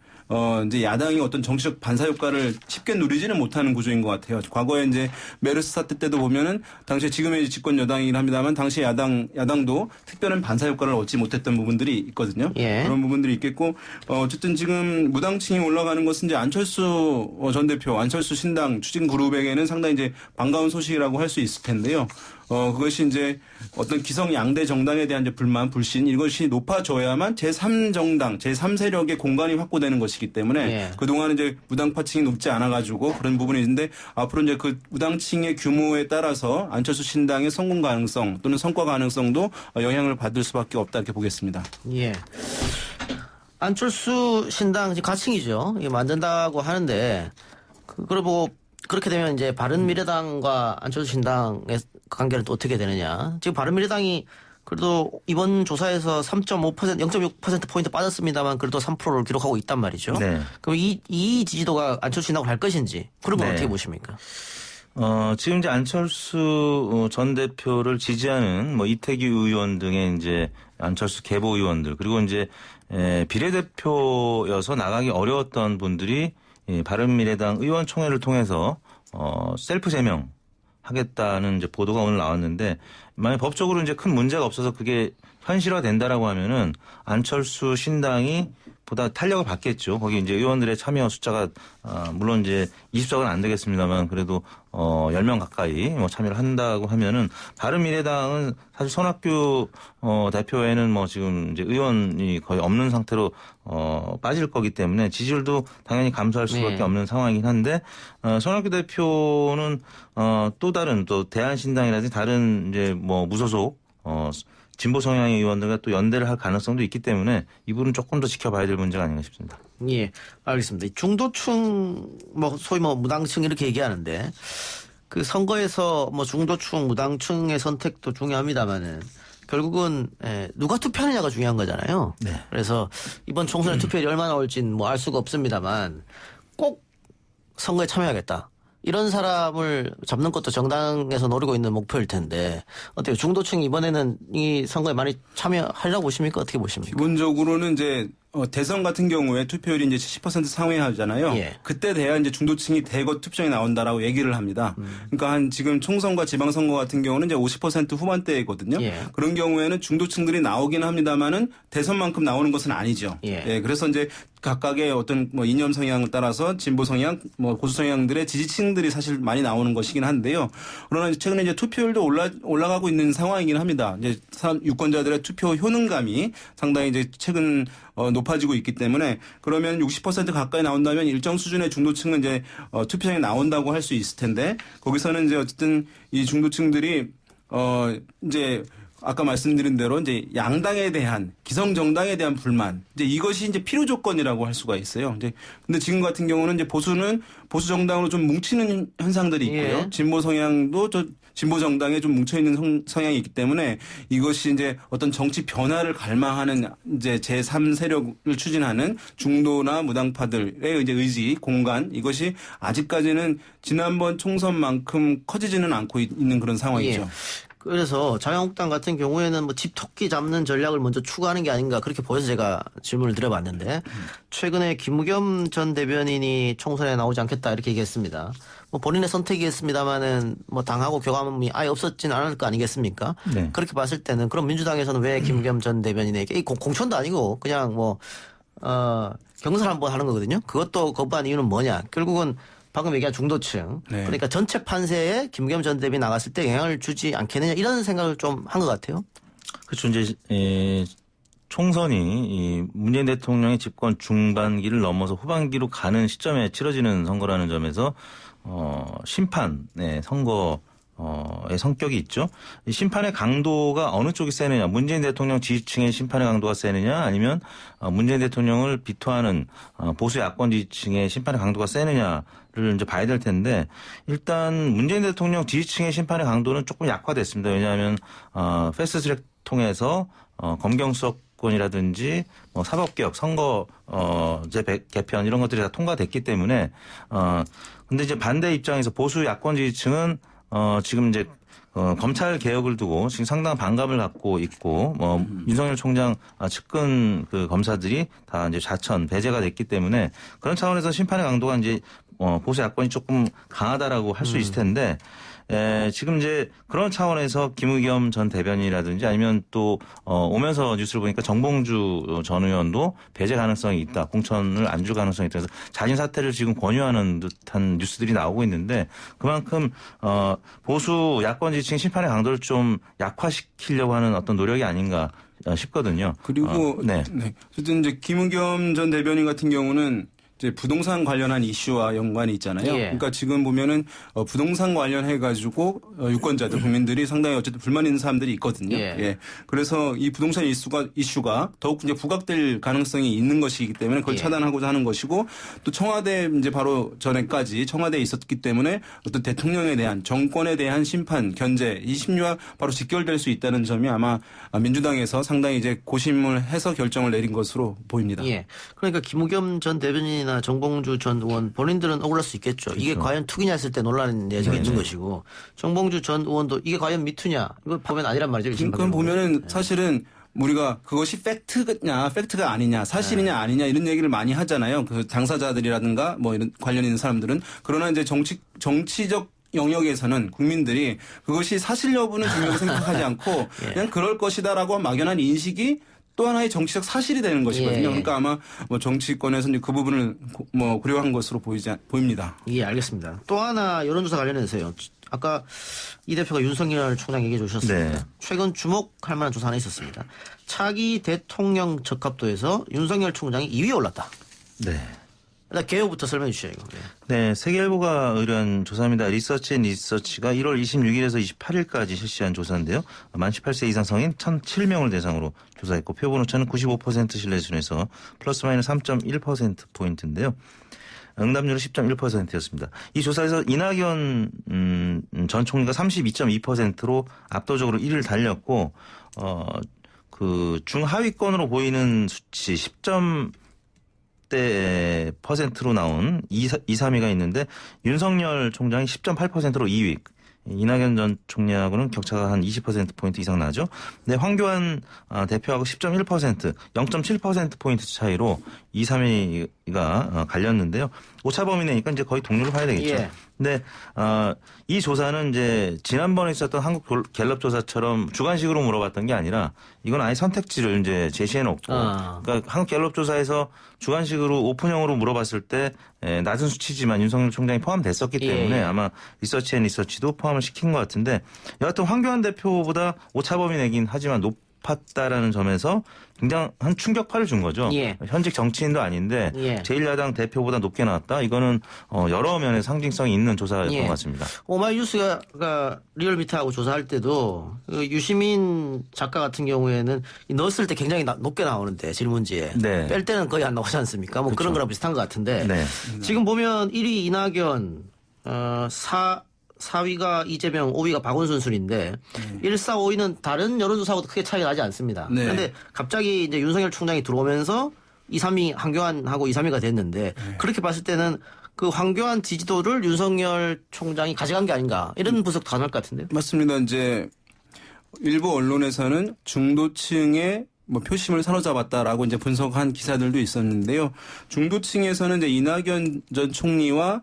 이제 야당이 어떤 정치적 반사 효과를 쉽게 누리지는 못하는 구조인 것 같아요. 과거에 이제 메르스 사태 때도 보면은 당시에 지금의 집권 여당이긴 합니다만 당시 야당도 특별한 반사 효과를 얻지 못했던 부분들이 있거든요. 그런 부분들이 있겠고 어쨌든 지금 무당층이 올라가는 것은 이제 안철수 전 대표, 안철수 신당 추진 그룹에게는 상당히 이제 반가운 소식이라고 할 수 있을 텐데요. 그것이 이제 어떤 기성 양대 정당에 대한 이제 불만, 불신 이것이 높아져야만 제3정당, 제3세력의 공간이 확보되는 것이기 때문에 그동안 이제 무당파층이 높지 않아가지고 그런 부분이 있는데 앞으로 이제 그 무당층의 규모에 따라서 안철수 신당의 성공 가능성 또는 성과 가능성도 영향을 받을 수밖에 없다 이렇게 보겠습니다.
안철수 신당 가칭이죠. 만든다고 하는데 그리고 그렇게 되면 이제 바른미래당과 안철수 신당의 관계는 또 어떻게 되느냐. 지금 바른미래당이 그래도 이번 조사에서 0.6%포인트 빠졌습니다만 그래도 3%를 기록하고 있단 말이죠. 그럼 이 지지도가 안철수 신당으로 갈 것인지 그런 건 어떻게 보십니까?
지금 이제 안철수 전 대표를 지지하는 뭐 이태규 의원 등의 이제 안철수 계보 의원들 그리고 이제 비례대표여서 나가기 어려웠던 분들이 바른미래당 의원총회를 통해서 셀프 제명 하겠다는 이제 보도가 오늘 나왔는데 만약 법적으로 이제 큰 문제가 없어서 그게 현실화된다라고 하면은 안철수 신당이 보다 탄력을 받겠죠. 거기 이제 의원들의 참여 숫자가 물론 이제 20석은 안 되겠습니다만 그래도 10명 가까이 뭐 참여를 한다고 하면은 바른미래당은 사실 손학규 대표에는 뭐 지금 이제 의원이 거의 없는 상태로 빠질 거기 때문에 지지율도 당연히 감소할 수밖에 없는 상황이긴 한데 손학규 대표는 또 다른 또 대한신당이라든지 다른 이제 뭐 무소속 진보 성향의 의원들과 또 연대를 할 가능성도 있기 때문에 이 부분은 조금 더 지켜봐야 될 문제가 아닌가 싶습니다.
예, 알겠습니다. 중도층, 뭐 소위 뭐 무당층 이렇게 얘기하는데 그 선거에서 뭐 중도층, 무당층의 선택도 중요합니다만은 결국은 누가 투표하느냐가 중요한 거잖아요. 그래서 이번 총선에 투표율이 얼마나 올지는 뭐 알 수가 없습니다만 꼭 선거에 참여하겠다. 이런 사람을 잡는 것도 정당에서 노리고 있는 목표일 텐데 어때요? 중도층이 이번에는 이 선거에 많이 참여하려고 보십니까? 어떻게 보십니까?
기본적으로는 이제 대선 같은 경우에 투표율이 이제 70% 상회하잖아요.
예.
그때 돼야 이제 중도층이 대거 투표장에 나온다라고 얘기를 합니다. 그러니까 한 지금 총선과 지방선거 같은 경우는 이제 50% 후반대거든요.
예.
그런 경우에는 중도층들이 나오긴 합니다만은 대선만큼 나오는 것은 아니죠.
예.
그래서 이제 각각의 어떤 뭐 이념 성향을 따라서 진보 성향, 뭐 보수 성향들의 지지층들이 사실 많이 나오는 것이긴 한데요. 그러나 최근에 이제 투표율도 올라가고 있는 상황이긴 합니다. 이제 유권자들의 투표 효능감이 상당히 이제 최근 높아지고 있기 때문에 그러면 60% 가까이 나온다면 일정 수준의 중도층은 이제 투표장에 나온다고 할 수 있을 텐데 거기서는 이제 어쨌든 이 중도층들이 이제 아까 말씀드린 대로 이제 양당에 대한 기성 정당에 대한 불만 이제 이것이 이제 필요 조건이라고 할 수가 있어요. 이제 근데 지금 같은 경우는 이제 보수는 보수 정당으로 좀 뭉치는 현상들이 있고요.
예.
진보 성향도 진보 정당에 좀 뭉쳐 있는 성향이 있기 때문에 이것이 이제 어떤 정치 변화를 갈망하는 이제 제3 세력을 추진하는 중도나 무당파들의 이제 의지, 공간 이것이 아직까지는 지난번 총선만큼 커지지는 않고 있는 그런 상황이죠.
예. 그래서 자유한국당 같은 경우에는 뭐 집토끼 잡는 전략을 먼저 추구하는 게 아닌가 그렇게 보여서 제가 질문을 드려봤는데 최근에 김우겸 전 대변인이 총선에 나오지 않겠다 이렇게 얘기했습니다. 뭐 본인의 선택이겠습니다만은 뭐 당하고 교감이 아예 없었지는 않을 거 아니겠습니까?
네.
그렇게 봤을 때는 그럼 민주당에서는 왜 김우겸 전 대변인에게 이 공천도 아니고 그냥 뭐 경선 한번 하는 거거든요. 그것도 거부한 이유는 뭐냐? 결국은 방금 얘기한 중도층.
네.
그러니까 전체 판세에 김우겸 전 대변인 나갔을 때 영향을 주지 않겠느냐 이런 생각을 좀 한 것 같아요.
그렇죠. 이제 총선이 이 문재인 대통령의 집권 중반기를 넘어서 후반기로 가는 시점에 치러지는 선거라는 점에서 심판의 선거의 성격이 있죠. 이 심판의 강도가 어느 쪽이 세느냐. 문재인 대통령 지지층의 심판의 강도가 세느냐 아니면 문재인 대통령을 비토하는 보수 야권 지지층의 심판의 강도가 세느냐를 이제 봐야 될 텐데 일단 문재인 대통령 지지층의 심판의 강도는 조금 약화됐습니다. 왜냐하면 패스트트랙 통해서 검경수사권이라든지 뭐 사법개혁, 선거제 개편 이런 것들이 다 통과됐기 때문에 근데 이제 반대 입장에서 보수 야권 지지층은 지금 이제 검찰 개혁을 두고 지금 상당한 반감을 갖고 있고 윤석열 총장 측근 그 검사들이 다 이제 좌천 배제가 됐기 때문에 그런 차원에서 심판의 강도가 이제 보수 야권이 조금 강하다라고 할 수 있을 텐데 지금 이제 그런 차원에서 김의겸 전 대변인이라든지 아니면 또 오면서 뉴스를 보니까 정봉주 전 의원도 배제 가능성이 있다. 공천을 안 줄 가능성이 있다. 그래서 자진 사퇴를 지금 권유하는 듯한 뉴스들이 나오고 있는데 그만큼 보수 야권 지지층 심판의 강도를 좀 약화시키려고 하는 어떤 노력이 아닌가 싶거든요.
그리고 네. 어쨌든 이제 김의겸 전 대변인 같은 경우는 이제 부동산 관련한 이슈와 연관이 있잖아요.
예.
그러니까 지금 보면은 부동산 관련해 가지고 유권자들 국민들이 상당히 어쨌든 불만 있는 사람들이 있거든요.
예.
그래서 이 부동산 이슈가 더욱 이제 부각될 가능성이 있는 것이기 때문에 그걸 차단하고자 하는 것이고 또 청와대 이제 바로 전에까지 청와대에 있었기 때문에 어떤 대통령에 대한 정권에 대한 심판 견제 이 심리와 바로 직결될 수 있다는 점이 아마 민주당에서 상당히 이제 고심을 해서 결정을 내린 것으로 보입니다.
예. 그러니까 김우겸 전 대변인이나 정봉주 전 의원 본인들은 억울할 수 있겠죠.
그렇죠.
이게 과연 투기냐 했을 때 논란이 내지가 있는 것이고 정봉주 전 의원도 이게 과연 미투냐 이걸 보면 아니란 말이죠.
그건 보면은 사실은 우리가 그것이 팩트가 아니냐, 사실이냐 아니냐 이런 얘기를 많이 하잖아요. 그 당사자들이라든가 뭐 이런 관련 있는 사람들은 그러나 이제 정치적 영역에서는 국민들이 그것이 사실 여부는 중요하게 생각하지 않고 그냥 그럴 것이다라고 막연한 인식이 또 하나의 정치적 사실이 되는 것이거든요. 그러니까 아마 뭐 정치권에서 이제 그 부분을 뭐 고려한 것으로 보입니다.
예, 알겠습니다. 또 하나 여론조사 관련해서요. 아까 이 대표가 윤석열 총장 얘기해 주셨습니다.
네.
최근 주목할 만한 조사 하나 있었습니다. 차기 대통령 적합도에서 윤석열 총장이 2위에 올랐다.
네.
일단 개요부터 설명해 주시죠. 이거.
네, 세계일보가 의뢰한 조사입니다. 리서치가 1월 26일에서 28일까지 실시한 조사인데요. 만 18세 이상 성인 1,007명을 대상으로 조사했고 표본 오차는 95% 신뢰 수준에서 플러스 마이너스 3.1%포인트인데요. 응답률은 10.1%였습니다. 이 조사에서 이낙연 전 총리가 32.2%로 압도적으로 1위를 달렸고 그 중하위권으로 보이는 수치 10%로 나온 2, 3위가 있는데 윤석열 총장이 10.8%로 2위. 이낙연 전 총리하고는 격차가 한 20%포인트 이상 나죠. 근데 황교안 대표하고 10.1%, 0.7%포인트 차이로 2, 3위가 갈렸는데요. 오차범위 내니까 이제 거의 동률을 봐야 되겠죠.
예.
근데 이 조사는 이제 지난번에 있었던 한국 갤럽 조사처럼 주관식으로 물어봤던 게 아니라 이건 아예 선택지를 이제 제시해 놓고 그러니까 한국 갤럽 조사에서 주관식으로 오픈형으로 물어봤을 때 낮은 수치지만 윤석열 총장이 포함됐었기 때문에
예.
아마 리서치 앤 리서치도 포함을 시킨 것 같은데 여하튼 황교안 대표보다 오차범위 내긴 하지만 높았다라는 점에서 굉장한 충격파를 준 거죠.
예.
현직 정치인도 아닌데
예.
제1야당 대표보다 높게 나왔다. 이거는 여러 면의 상징성이 있는 조사였던 것 같습니다.
오마이뉴스가 리얼미터하고 조사할 때도 유시민 작가 같은 경우에는 넣었을 때 굉장히 높게 나오는데 질문지에
네.
뺄 때는 거의 안 나오지 않습니까? 뭐
그렇죠.
그런 거랑 비슷한 것 같은데
네.
지금 보면 1위 이낙연 4위가 이재명, 5위가 박원순 순인데 1, 4, 5위는 다른 여론조사하고도 크게 차이가 나지 않습니다.
네.
그런데 갑자기 이제 윤석열 총장이 들어오면서 2, 3위 황교안하고 2, 3위가 됐는데 그렇게 봤을 때는 그 황교안 지지도를 윤석열 총장이 가져간 게 아닌가 이런 분석도 가능할 것 같은데요.
맞습니다. 이제 일부 언론에서는 중도층의 표심을 사로잡았다라고 이제 분석한 기사들도 있었는데요. 중도층에서는 이제 이낙연 전 총리와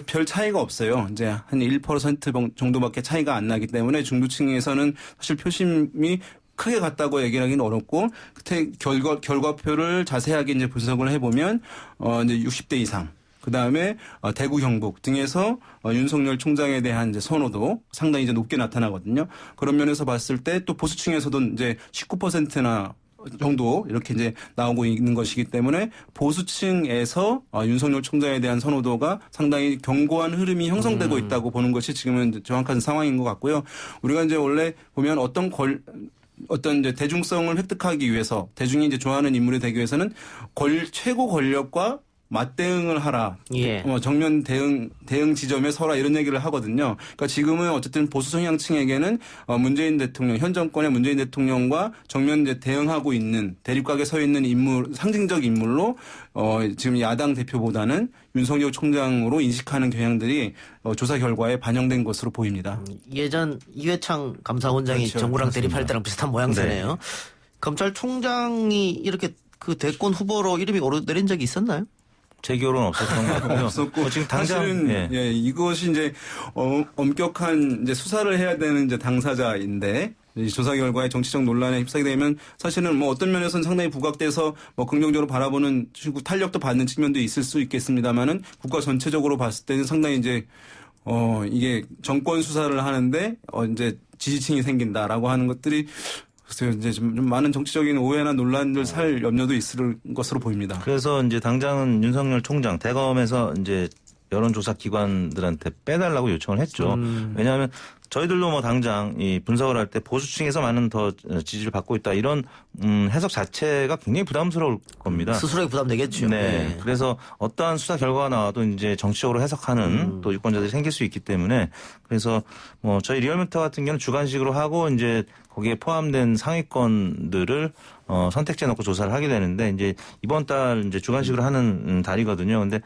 별 차이가 없어요. 이제 한 1% 정도밖에 차이가 안 나기 때문에 중도층에서는 사실 표심이 크게 갔다고 얘기하기는 어렵고, 그때 결과표를 자세하게 이제 분석을 해보면, 이제 60대 이상, 그 다음에 대구 경북 등에서 윤석열 총장에 대한 이제 선호도 상당히 이제 높게 나타나거든요. 그런 면에서 봤을 때 또 보수층에서도 이제 19%나 정도 이렇게 이제 나오고 있는 것이기 때문에 보수층에서 윤석열 총장에 대한 선호도가 상당히 견고한 흐름이 형성되고 있다고 보는 것이 지금은 정확한 상황인 것 같고요. 우리가 이제 원래 보면 어떤 이제 대중성을 획득하기 위해서 대중이 이제 좋아하는 인물이 되기 위해서는 최고 권력과 맞대응을 하라.
예.
정면 대응 지점에 서라 이런 얘기를 하거든요. 그러니까 지금은 어쨌든 보수 성향층에게는 문재인 대통령, 현 정권의 문재인 대통령과 정면 이제 대응하고 있는 대립각에 서 있는 인물, 상징적 인물로 지금 야당 대표보다는 윤석열 총장으로 인식하는 경향들이 조사 결과에 반영된 것으로 보입니다.
예전 이회창 감사원장이
그렇죠.
정부랑
그렇습니다.
대립할 때랑 비슷한 모양새네요.
네.
검찰총장이 이렇게 그 대권 후보로 이름이 오르내린 적이 있었나요?
제 기억은 없었던 것 같고요.
없었고
지금 당장
사실은 이것이 이제 엄격한 이제 수사를 해야 되는 이제 당사자인데 이 조사 결과에 정치적 논란에 휩싸게 되면 사실은 어떤 면에서는 상당히 부각돼서 긍정적으로 바라보는 탄력도 받는 측면도 있을 수 있겠습니다만은 국가 전체적으로 봤을 때는 상당히 이제 이게 정권 수사를 하는데 이제 지지층이 생긴다라고 하는 것들이 글쎄요, 이제 좀 많은 정치적인 오해나 논란들 살 염려도 있을 것으로 보입니다.
그래서 이제 당장은 윤석열 총장 대검에서 이제 여론조사 기관들한테 빼달라고 요청을 했죠. 왜냐하면 저희들도 당장 이 분석을 할 때 보수층에서 많은 더 지지를 받고 있다 이런 해석 자체가 굉장히 부담스러울 겁니다.
스스로에 부담되겠죠.
네. 그래서 어떠한 수사 결과가 나와도 이제 정치적으로 해석하는 또 유권자들이 생길 수 있기 때문에 그래서 저희 리얼미터 같은 경우는 주관식으로 하고 이제 거기에 포함된 상위권들을 선택지에 놓고 조사를 하게 되는데 이제 이번 달 이제 주관식으로 하는 달이거든요. 근데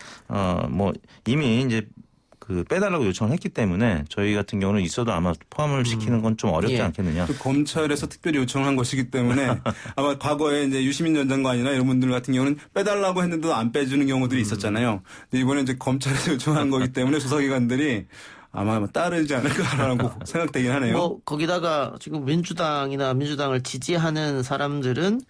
이미 이제 빼달라고 요청을 했기 때문에 저희 같은 경우는 있어도 아마 포함을 시키는 건 좀 어렵지 않겠느냐.
또 검찰에서 특별히 요청을 한 것이기 때문에 아마 과거에 이제 유시민 전 장관이나 이런 분들 같은 경우는 빼달라고 했는데도 안 빼주는 경우들이 있었잖아요. 근데 이번에 이제 검찰에서 요청한 거기 때문에 조사기관들이 아마 따르지 않을까라고 생각되긴 하네요.
거기다가 지금 민주당을 지지하는 사람들은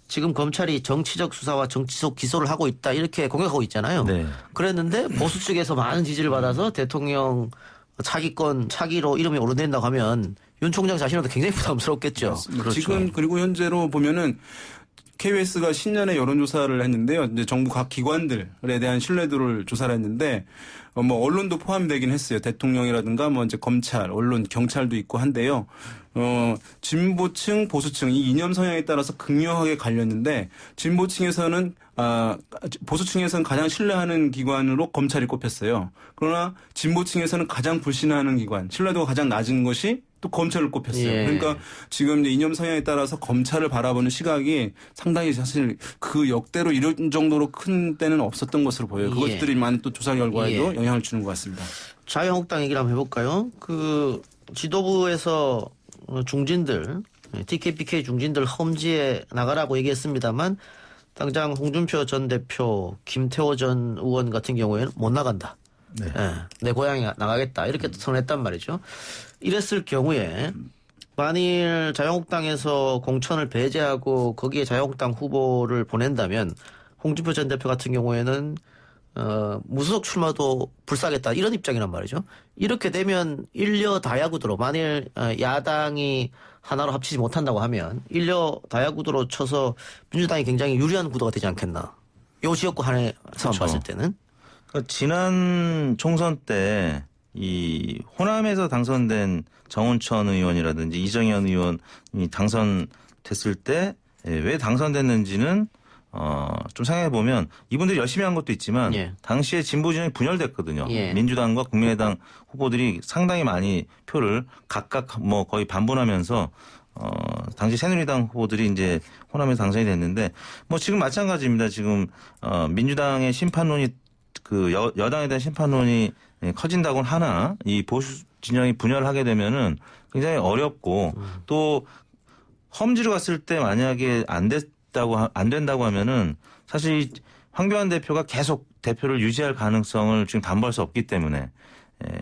지금 검찰이 정치적 수사와 정치적 기소를 하고 있다 이렇게 공격하고 있잖아요.
네.
그랬는데 보수 측에서 많은 지지를 받아서 대통령 차기로 이름이 오르낸다고 하면 윤 총장 자신도 굉장히 부담스럽겠죠.
그렇죠. 지금 그리고 현재로 보면은 KBS가 신년에 여론조사를 했는데요. 이제 정부 각 기관들에 대한 신뢰도를 조사를 했는데, 언론도 포함되긴 했어요. 대통령이라든가 이제 검찰, 언론, 경찰도 있고 한데요. 진보층, 보수층, 이 이념 성향에 따라서 극명하게 갈렸는데, 진보층에서는, 보수층에서는 가장 신뢰하는 기관으로 검찰이 꼽혔어요. 그러나 진보층에서는 가장 불신하는 기관, 신뢰도가 가장 낮은 것이 또 검찰을 꼽혔어요.
예.
그러니까 지금 이제 이념 성향에 따라서 검찰을 바라보는 시각이 상당히 사실 그 역대로 이런 정도로 큰 때는 없었던 것으로 보여요. 그것들이 많은 또 조사 결과에도 영향을 주는 것 같습니다.
자유한국당 얘기를 한번 해볼까요? 그 지도부에서 중진들, TK, PK 중진들 험지에 나가라고 얘기했습니다만 당장 홍준표 전 대표, 김태호 전 의원 같은 경우에는 못 나간다.
네.
예, 내 고향에 나가겠다. 이렇게 선언했단 말이죠. 이랬을 경우에 만일 자유한국당에서 공천을 배제하고 거기에 자유한국당 후보를 보낸다면 홍준표 전 대표 같은 경우에는 무소속 출마도 불사하겠다 이런 입장이란 말이죠. 이렇게 되면 일려 다야구도로 만일 야당이 하나로 합치지 못한다고 하면 일려 다야구도로 쳐서 민주당이 굉장히 유리한 구도가 되지 않겠나. 요 지역구 하나에서
그렇죠.
봤을 때는.
그러니까 지난 총선 때 이 호남에서 당선된 정운천 의원이라든지 이정현 의원이 당선됐을 때 왜 당선됐는지는 좀 생각해 보면 이분들이 열심히 한 것도 있지만 당시에 진보 진영이 분열됐거든요. 민주당과 국민의당 후보들이 상당히 많이 표를 각각 뭐 거의 반분하면서 당시 새누리당 후보들이 이제 호남에서 당선이 됐는데 뭐 지금 마찬가지입니다. 지금 민주당의 심판론이 그 여당에 대한 심판론이 커진다고는 하나 이 보수 진영이 분열하게 되면은 굉장히 어렵고 또 험지로 갔을 때 만약에 안 된다고 하면은 사실 황교안 대표가 계속 대표를 유지할 가능성을 지금 담보할 수 없기 때문에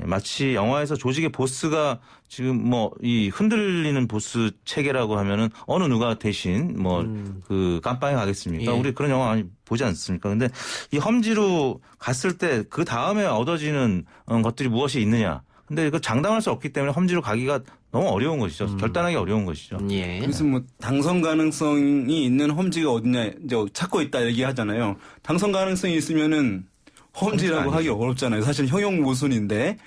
마치 영화에서 조직의 보스가 지금 뭐 이 흔들리는 보스 체계라고 하면은 어느 누가 대신 뭐 그 깜빵에 가겠습니까? 우리 그런 영화 많이 보지 않습니까? 근데 이 험지로 갔을 때 그 다음에 얻어지는 것들이 무엇이 있느냐? 근데 이거 장담할 수 없기 때문에 험지로 가기가 너무 어려운 것이죠. 결단하기 어려운 것이죠.
그래서 뭐 당선 가능성이 있는 험지가 어디냐 이제 찾고 있다 얘기하잖아요. 당선 가능성이 있으면은 험지라고 하기 어렵잖아요. 사실 형용 모순인데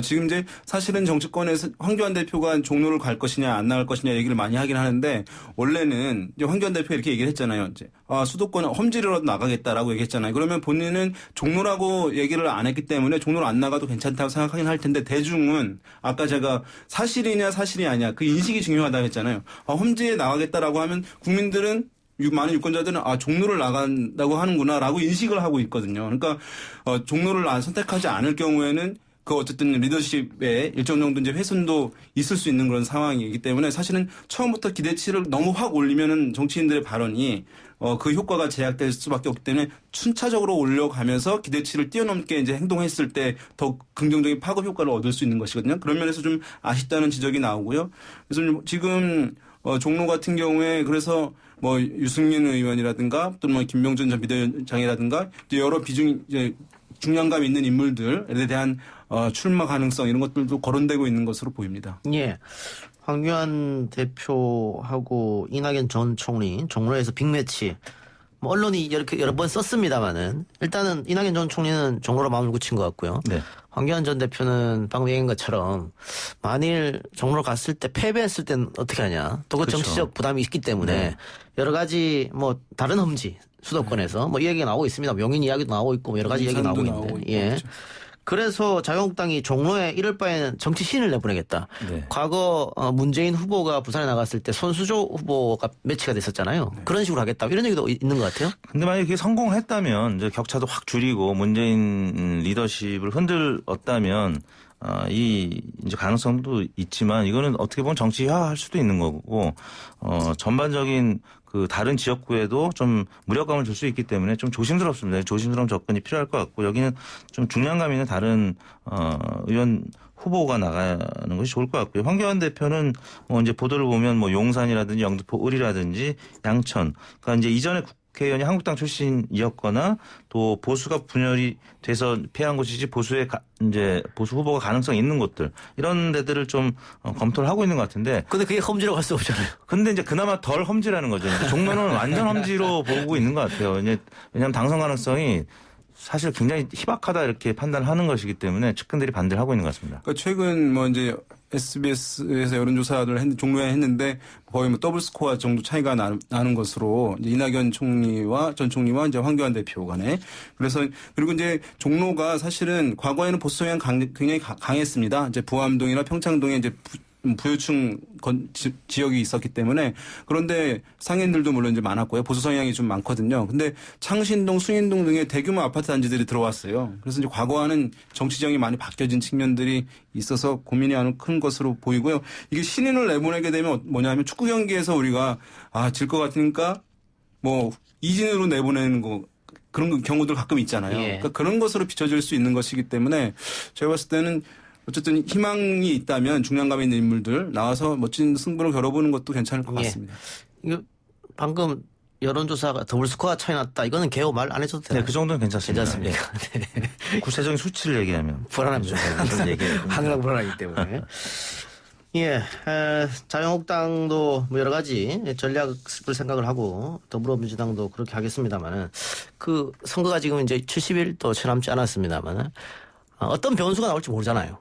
지금 이제 사실은 정치권에서 황교안 대표가 종로를 갈 것이냐 안 나갈 것이냐 얘기를 많이 하긴 하는데 원래는 이제 황교안 대표가 이렇게 얘기를 했잖아요. 이제 수도권 험지로라도 나가겠다라고 얘기했잖아요. 그러면 본인은 종로라고 얘기를 안 했기 때문에 종로로 안 나가도 괜찮다고 생각하긴 할 텐데 대중은 아까 제가 사실이냐 사실이 아니냐 그 인식이 중요하다고 했잖아요. 험지에 나가겠다라고 하면 국민들은 많은 유권자들은 종로를 나간다고 하는구나라고 인식을 하고 있거든요. 그러니까 종로를 선택하지 않을 경우에는 그 어쨌든 리더십에 일정 정도 이제 훼손도 있을 수 있는 그런 상황이기 때문에 사실은 처음부터 기대치를 너무 확 올리면은 정치인들의 발언이 그 효과가 제약될 수밖에 없기 때문에 순차적으로 올려가면서 기대치를 뛰어넘게 이제 행동했을 때 더 긍정적인 파급 효과를 얻을 수 있는 것이거든요. 그런 면에서 좀 아쉽다는 지적이 나오고요. 그래서 지금 종로 같은 경우에 그래서 뭐 유승민 의원이라든가 또는 뭐 김명준 전 비대위원장이라든가 여러 이제 중량감 있는 인물들에 대한 출마 가능성 이런 것들도 거론되고 있는 것으로 보입니다.
예. 황교안 대표하고 이낙연 전 총리 종로에서 빅매치. 뭐 언론이 이렇게 여러 번 썼습니다만은 일단은 이낙연 전 총리는 종로로 마음을 굳힌 것 같고요.
네.
황교안 전 대표는 방금 얘기한 것처럼 만일 종로로 갔을 때 패배했을 때는 어떻게 하냐. 또 그
그렇죠.
정치적 부담이 있기 때문에 여러 가지 뭐 다른 험지 수도권에서 뭐 이 얘기가 나오고 있습니다. 용인 이야기도 나오고 있고 여러 가지 얘기가 나오고 있는데. 예. 그래서 자유한국당이 종로에 이럴 바에는 정치 신을 내보내겠다.
네.
과거 문재인 후보가 부산에 나갔을 때 손수조 후보가 매치가 됐었잖아요. 그런 식으로 하겠다. 이런 얘기도 있는 것 같아요.
근데 만약에 그게 성공을 했다면 이제 격차도 확 줄이고 문재인 리더십을 흔들었다면 이 이제 가능성도 있지만 이거는 어떻게 보면 정치화할 수도 있는 거고 전반적인 그 다른 지역구에도 좀 무력감을 줄 수 있기 때문에 좀 조심스럽습니다. 조심스러운 접근이 필요할 것 같고 여기는 좀 중량감 있는 다른 의원 후보가 나가는 것이 좋을 것 같고요. 황교안 대표는 이제 보도를 보면 뭐 용산이라든지 영등포 을이라든지 양천, 그러니까 이제 이전에 국회의원이 한국당 출신이었거나 또 보수가 분열이 돼서 패한 곳이지 이제 보수 후보가 가능성이 있는 곳들 이런 데들을 좀 검토를 하고 있는 것 같은데.
근데 그게 험지로 갈 수 없잖아요.
근데 이제 그나마 덜 험지라는 거죠. 종로는 완전 험지로 보고 있는 것 같아요. 이제 왜냐하면 당선 가능성이 사실 굉장히 희박하다 이렇게 판단하는 것이기 때문에 측근들이 반대를 하고 있는 것 같습니다.
그러니까 최근 뭐 이제 SBS에서 여론조사를 종로에 했는데 거의 뭐 더블 스코어 정도 차이가 나는 것으로 이제 이낙연 총리와 전 총리와 이제 황교안 대표 간에 그래서 그리고 이제 종로가 사실은 과거에는 보수 성향 굉장히 강했습니다. 이제 부암동이나 평창동에 이제 부유층 지역이 있었기 때문에 그런데 상인들도 물론 이제 많았고요. 보수 성향이 좀 많거든요. 근데 창신동, 숭인동 등의 대규모 아파트 단지들이 들어왔어요. 그래서 이제 과거와는 정치 지형이 많이 바뀌어진 측면들이 있어서 고민이 아주 큰 것으로 보이고요. 이게 신인을 내보내게 되면 뭐냐면 축구 경기에서 우리가 질 것 같으니까 뭐 이진으로 내보내는 거 그런 경우들 가끔 있잖아요.
예.
그러니까 그런 것으로 비춰질 수 있는 것이기 때문에 제가 봤을 때는 어쨌든 희망이 있다면 중량감 있는 인물들 나와서 멋진 승부를 겨뤄보는 것도 괜찮을 것 같습니다.
이거 방금 여론조사가 더블 스코어 차이 났다. 이거는 개호 말 안 해줘도 돼요.
네, 그 정도는 괜찮습니다.
괜찮습니까? 네.
구체적인 수치를 얘기하면
불안합니다. 항상 불안하기 때문에. 예, 자유한국당도 뭐 여러 가지 전략을 생각을 하고 더불어민주당도 그렇게 하겠습니다만은 그 선거가 지금 이제 70일도 채 남지 않았습니다만은 어떤 변수가 나올지 모르잖아요.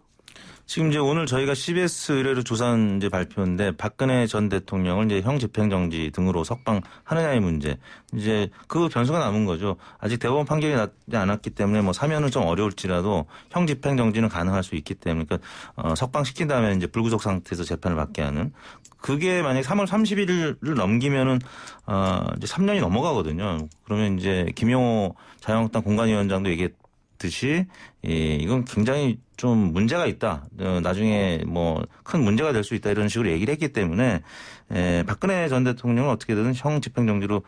지금 이제 오늘 저희가 CBS 의뢰로 조사한 이제 발표인데 박근혜 전 대통령을 이제 형 집행정지 등으로 석방하느냐의 문제. 이제 그 변수가 남은 거죠. 아직 대법원 판결이 나지 않았기 때문에 뭐 사면은 좀 어려울지라도 형 집행정지는 가능할 수 있기 때문에 그러니까 석방시킨 다음에 이제 불구속 상태에서 재판을 받게 하는 그게 만약에 3월 30일을 넘기면은 이제 3년이 넘어가거든요. 그러면 이제 김용호 자유한국당 공관위원장도 얘기했듯이 이건 굉장히 좀 문제가 있다. 나중에 뭐 큰 문제가 될 수 있다 이런 식으로 얘기를 했기 때문에 박근혜 전 대통령은 어떻게든 형 집행정지로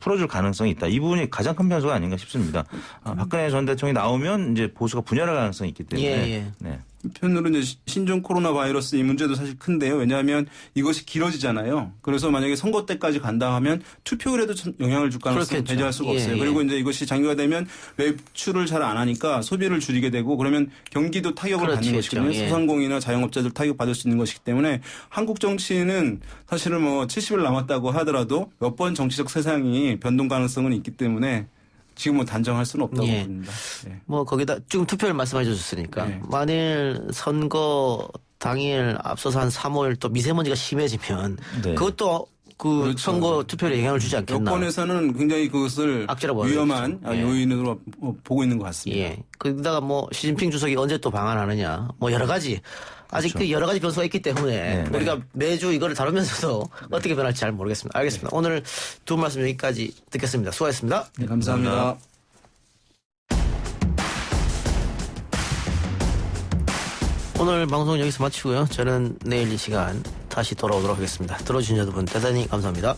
풀어줄 가능성이 있다. 이 부분이 가장 큰 변수가 아닌가 싶습니다. 박근혜 전 대통령이 나오면 이제 보수가 분열할 가능성이 있기 때문에. 네.
한편으로 이제 신종 코로나 바이러스 이 문제도 사실 큰데요. 왜냐하면 이것이 길어지잖아요. 그래서 만약에 선거 때까지 간다 하면 투표율에도 좀 영향을 줄 가능성을 배제할 수가 없어요. 그리고 이제 이것이 장기화 되면 매출을 잘 안 하니까 소비를 줄이게 되고 그러면 경기도 타격을 받는 것이거든요. 소상공인이나 자영업자들 타격받을 수 있는 것이기 때문에 한국 정치는 사실은 뭐 70일 남았다고 하더라도 몇 번 정치적 세상이 변동 가능성은 있기 때문에 지금 뭐 단정할 수는 없다고 봅니다. 네.
뭐 거기다 지금 투표를 말씀해 주셨으니까 만일 선거 당일 앞서서 한 3월 또 미세먼지가 심해지면 그것도 그 선거 투표에 영향을 주지 않겠나.
여권에서는 굉장히 그것을 위험한 요인으로 보고 있는 것 같습니다.
예. 거기다가 뭐 시진핑 주석이 언제 또 방한하느냐 뭐 여러 가지 아직 그 여러 가지 변수가 있기 때문에 우리가 매주 이거를 다루면서도 어떻게 변할지 잘 모르겠습니다. 알겠습니다. 오늘 두 분 말씀 여기까지 듣겠습니다. 수고하셨습니다.
네, 감사합니다.
오늘 방송 여기서 마치고요. 저는 내일 이 시간 다시 돌아오도록 하겠습니다. 들어주신 여러분 대단히 감사합니다.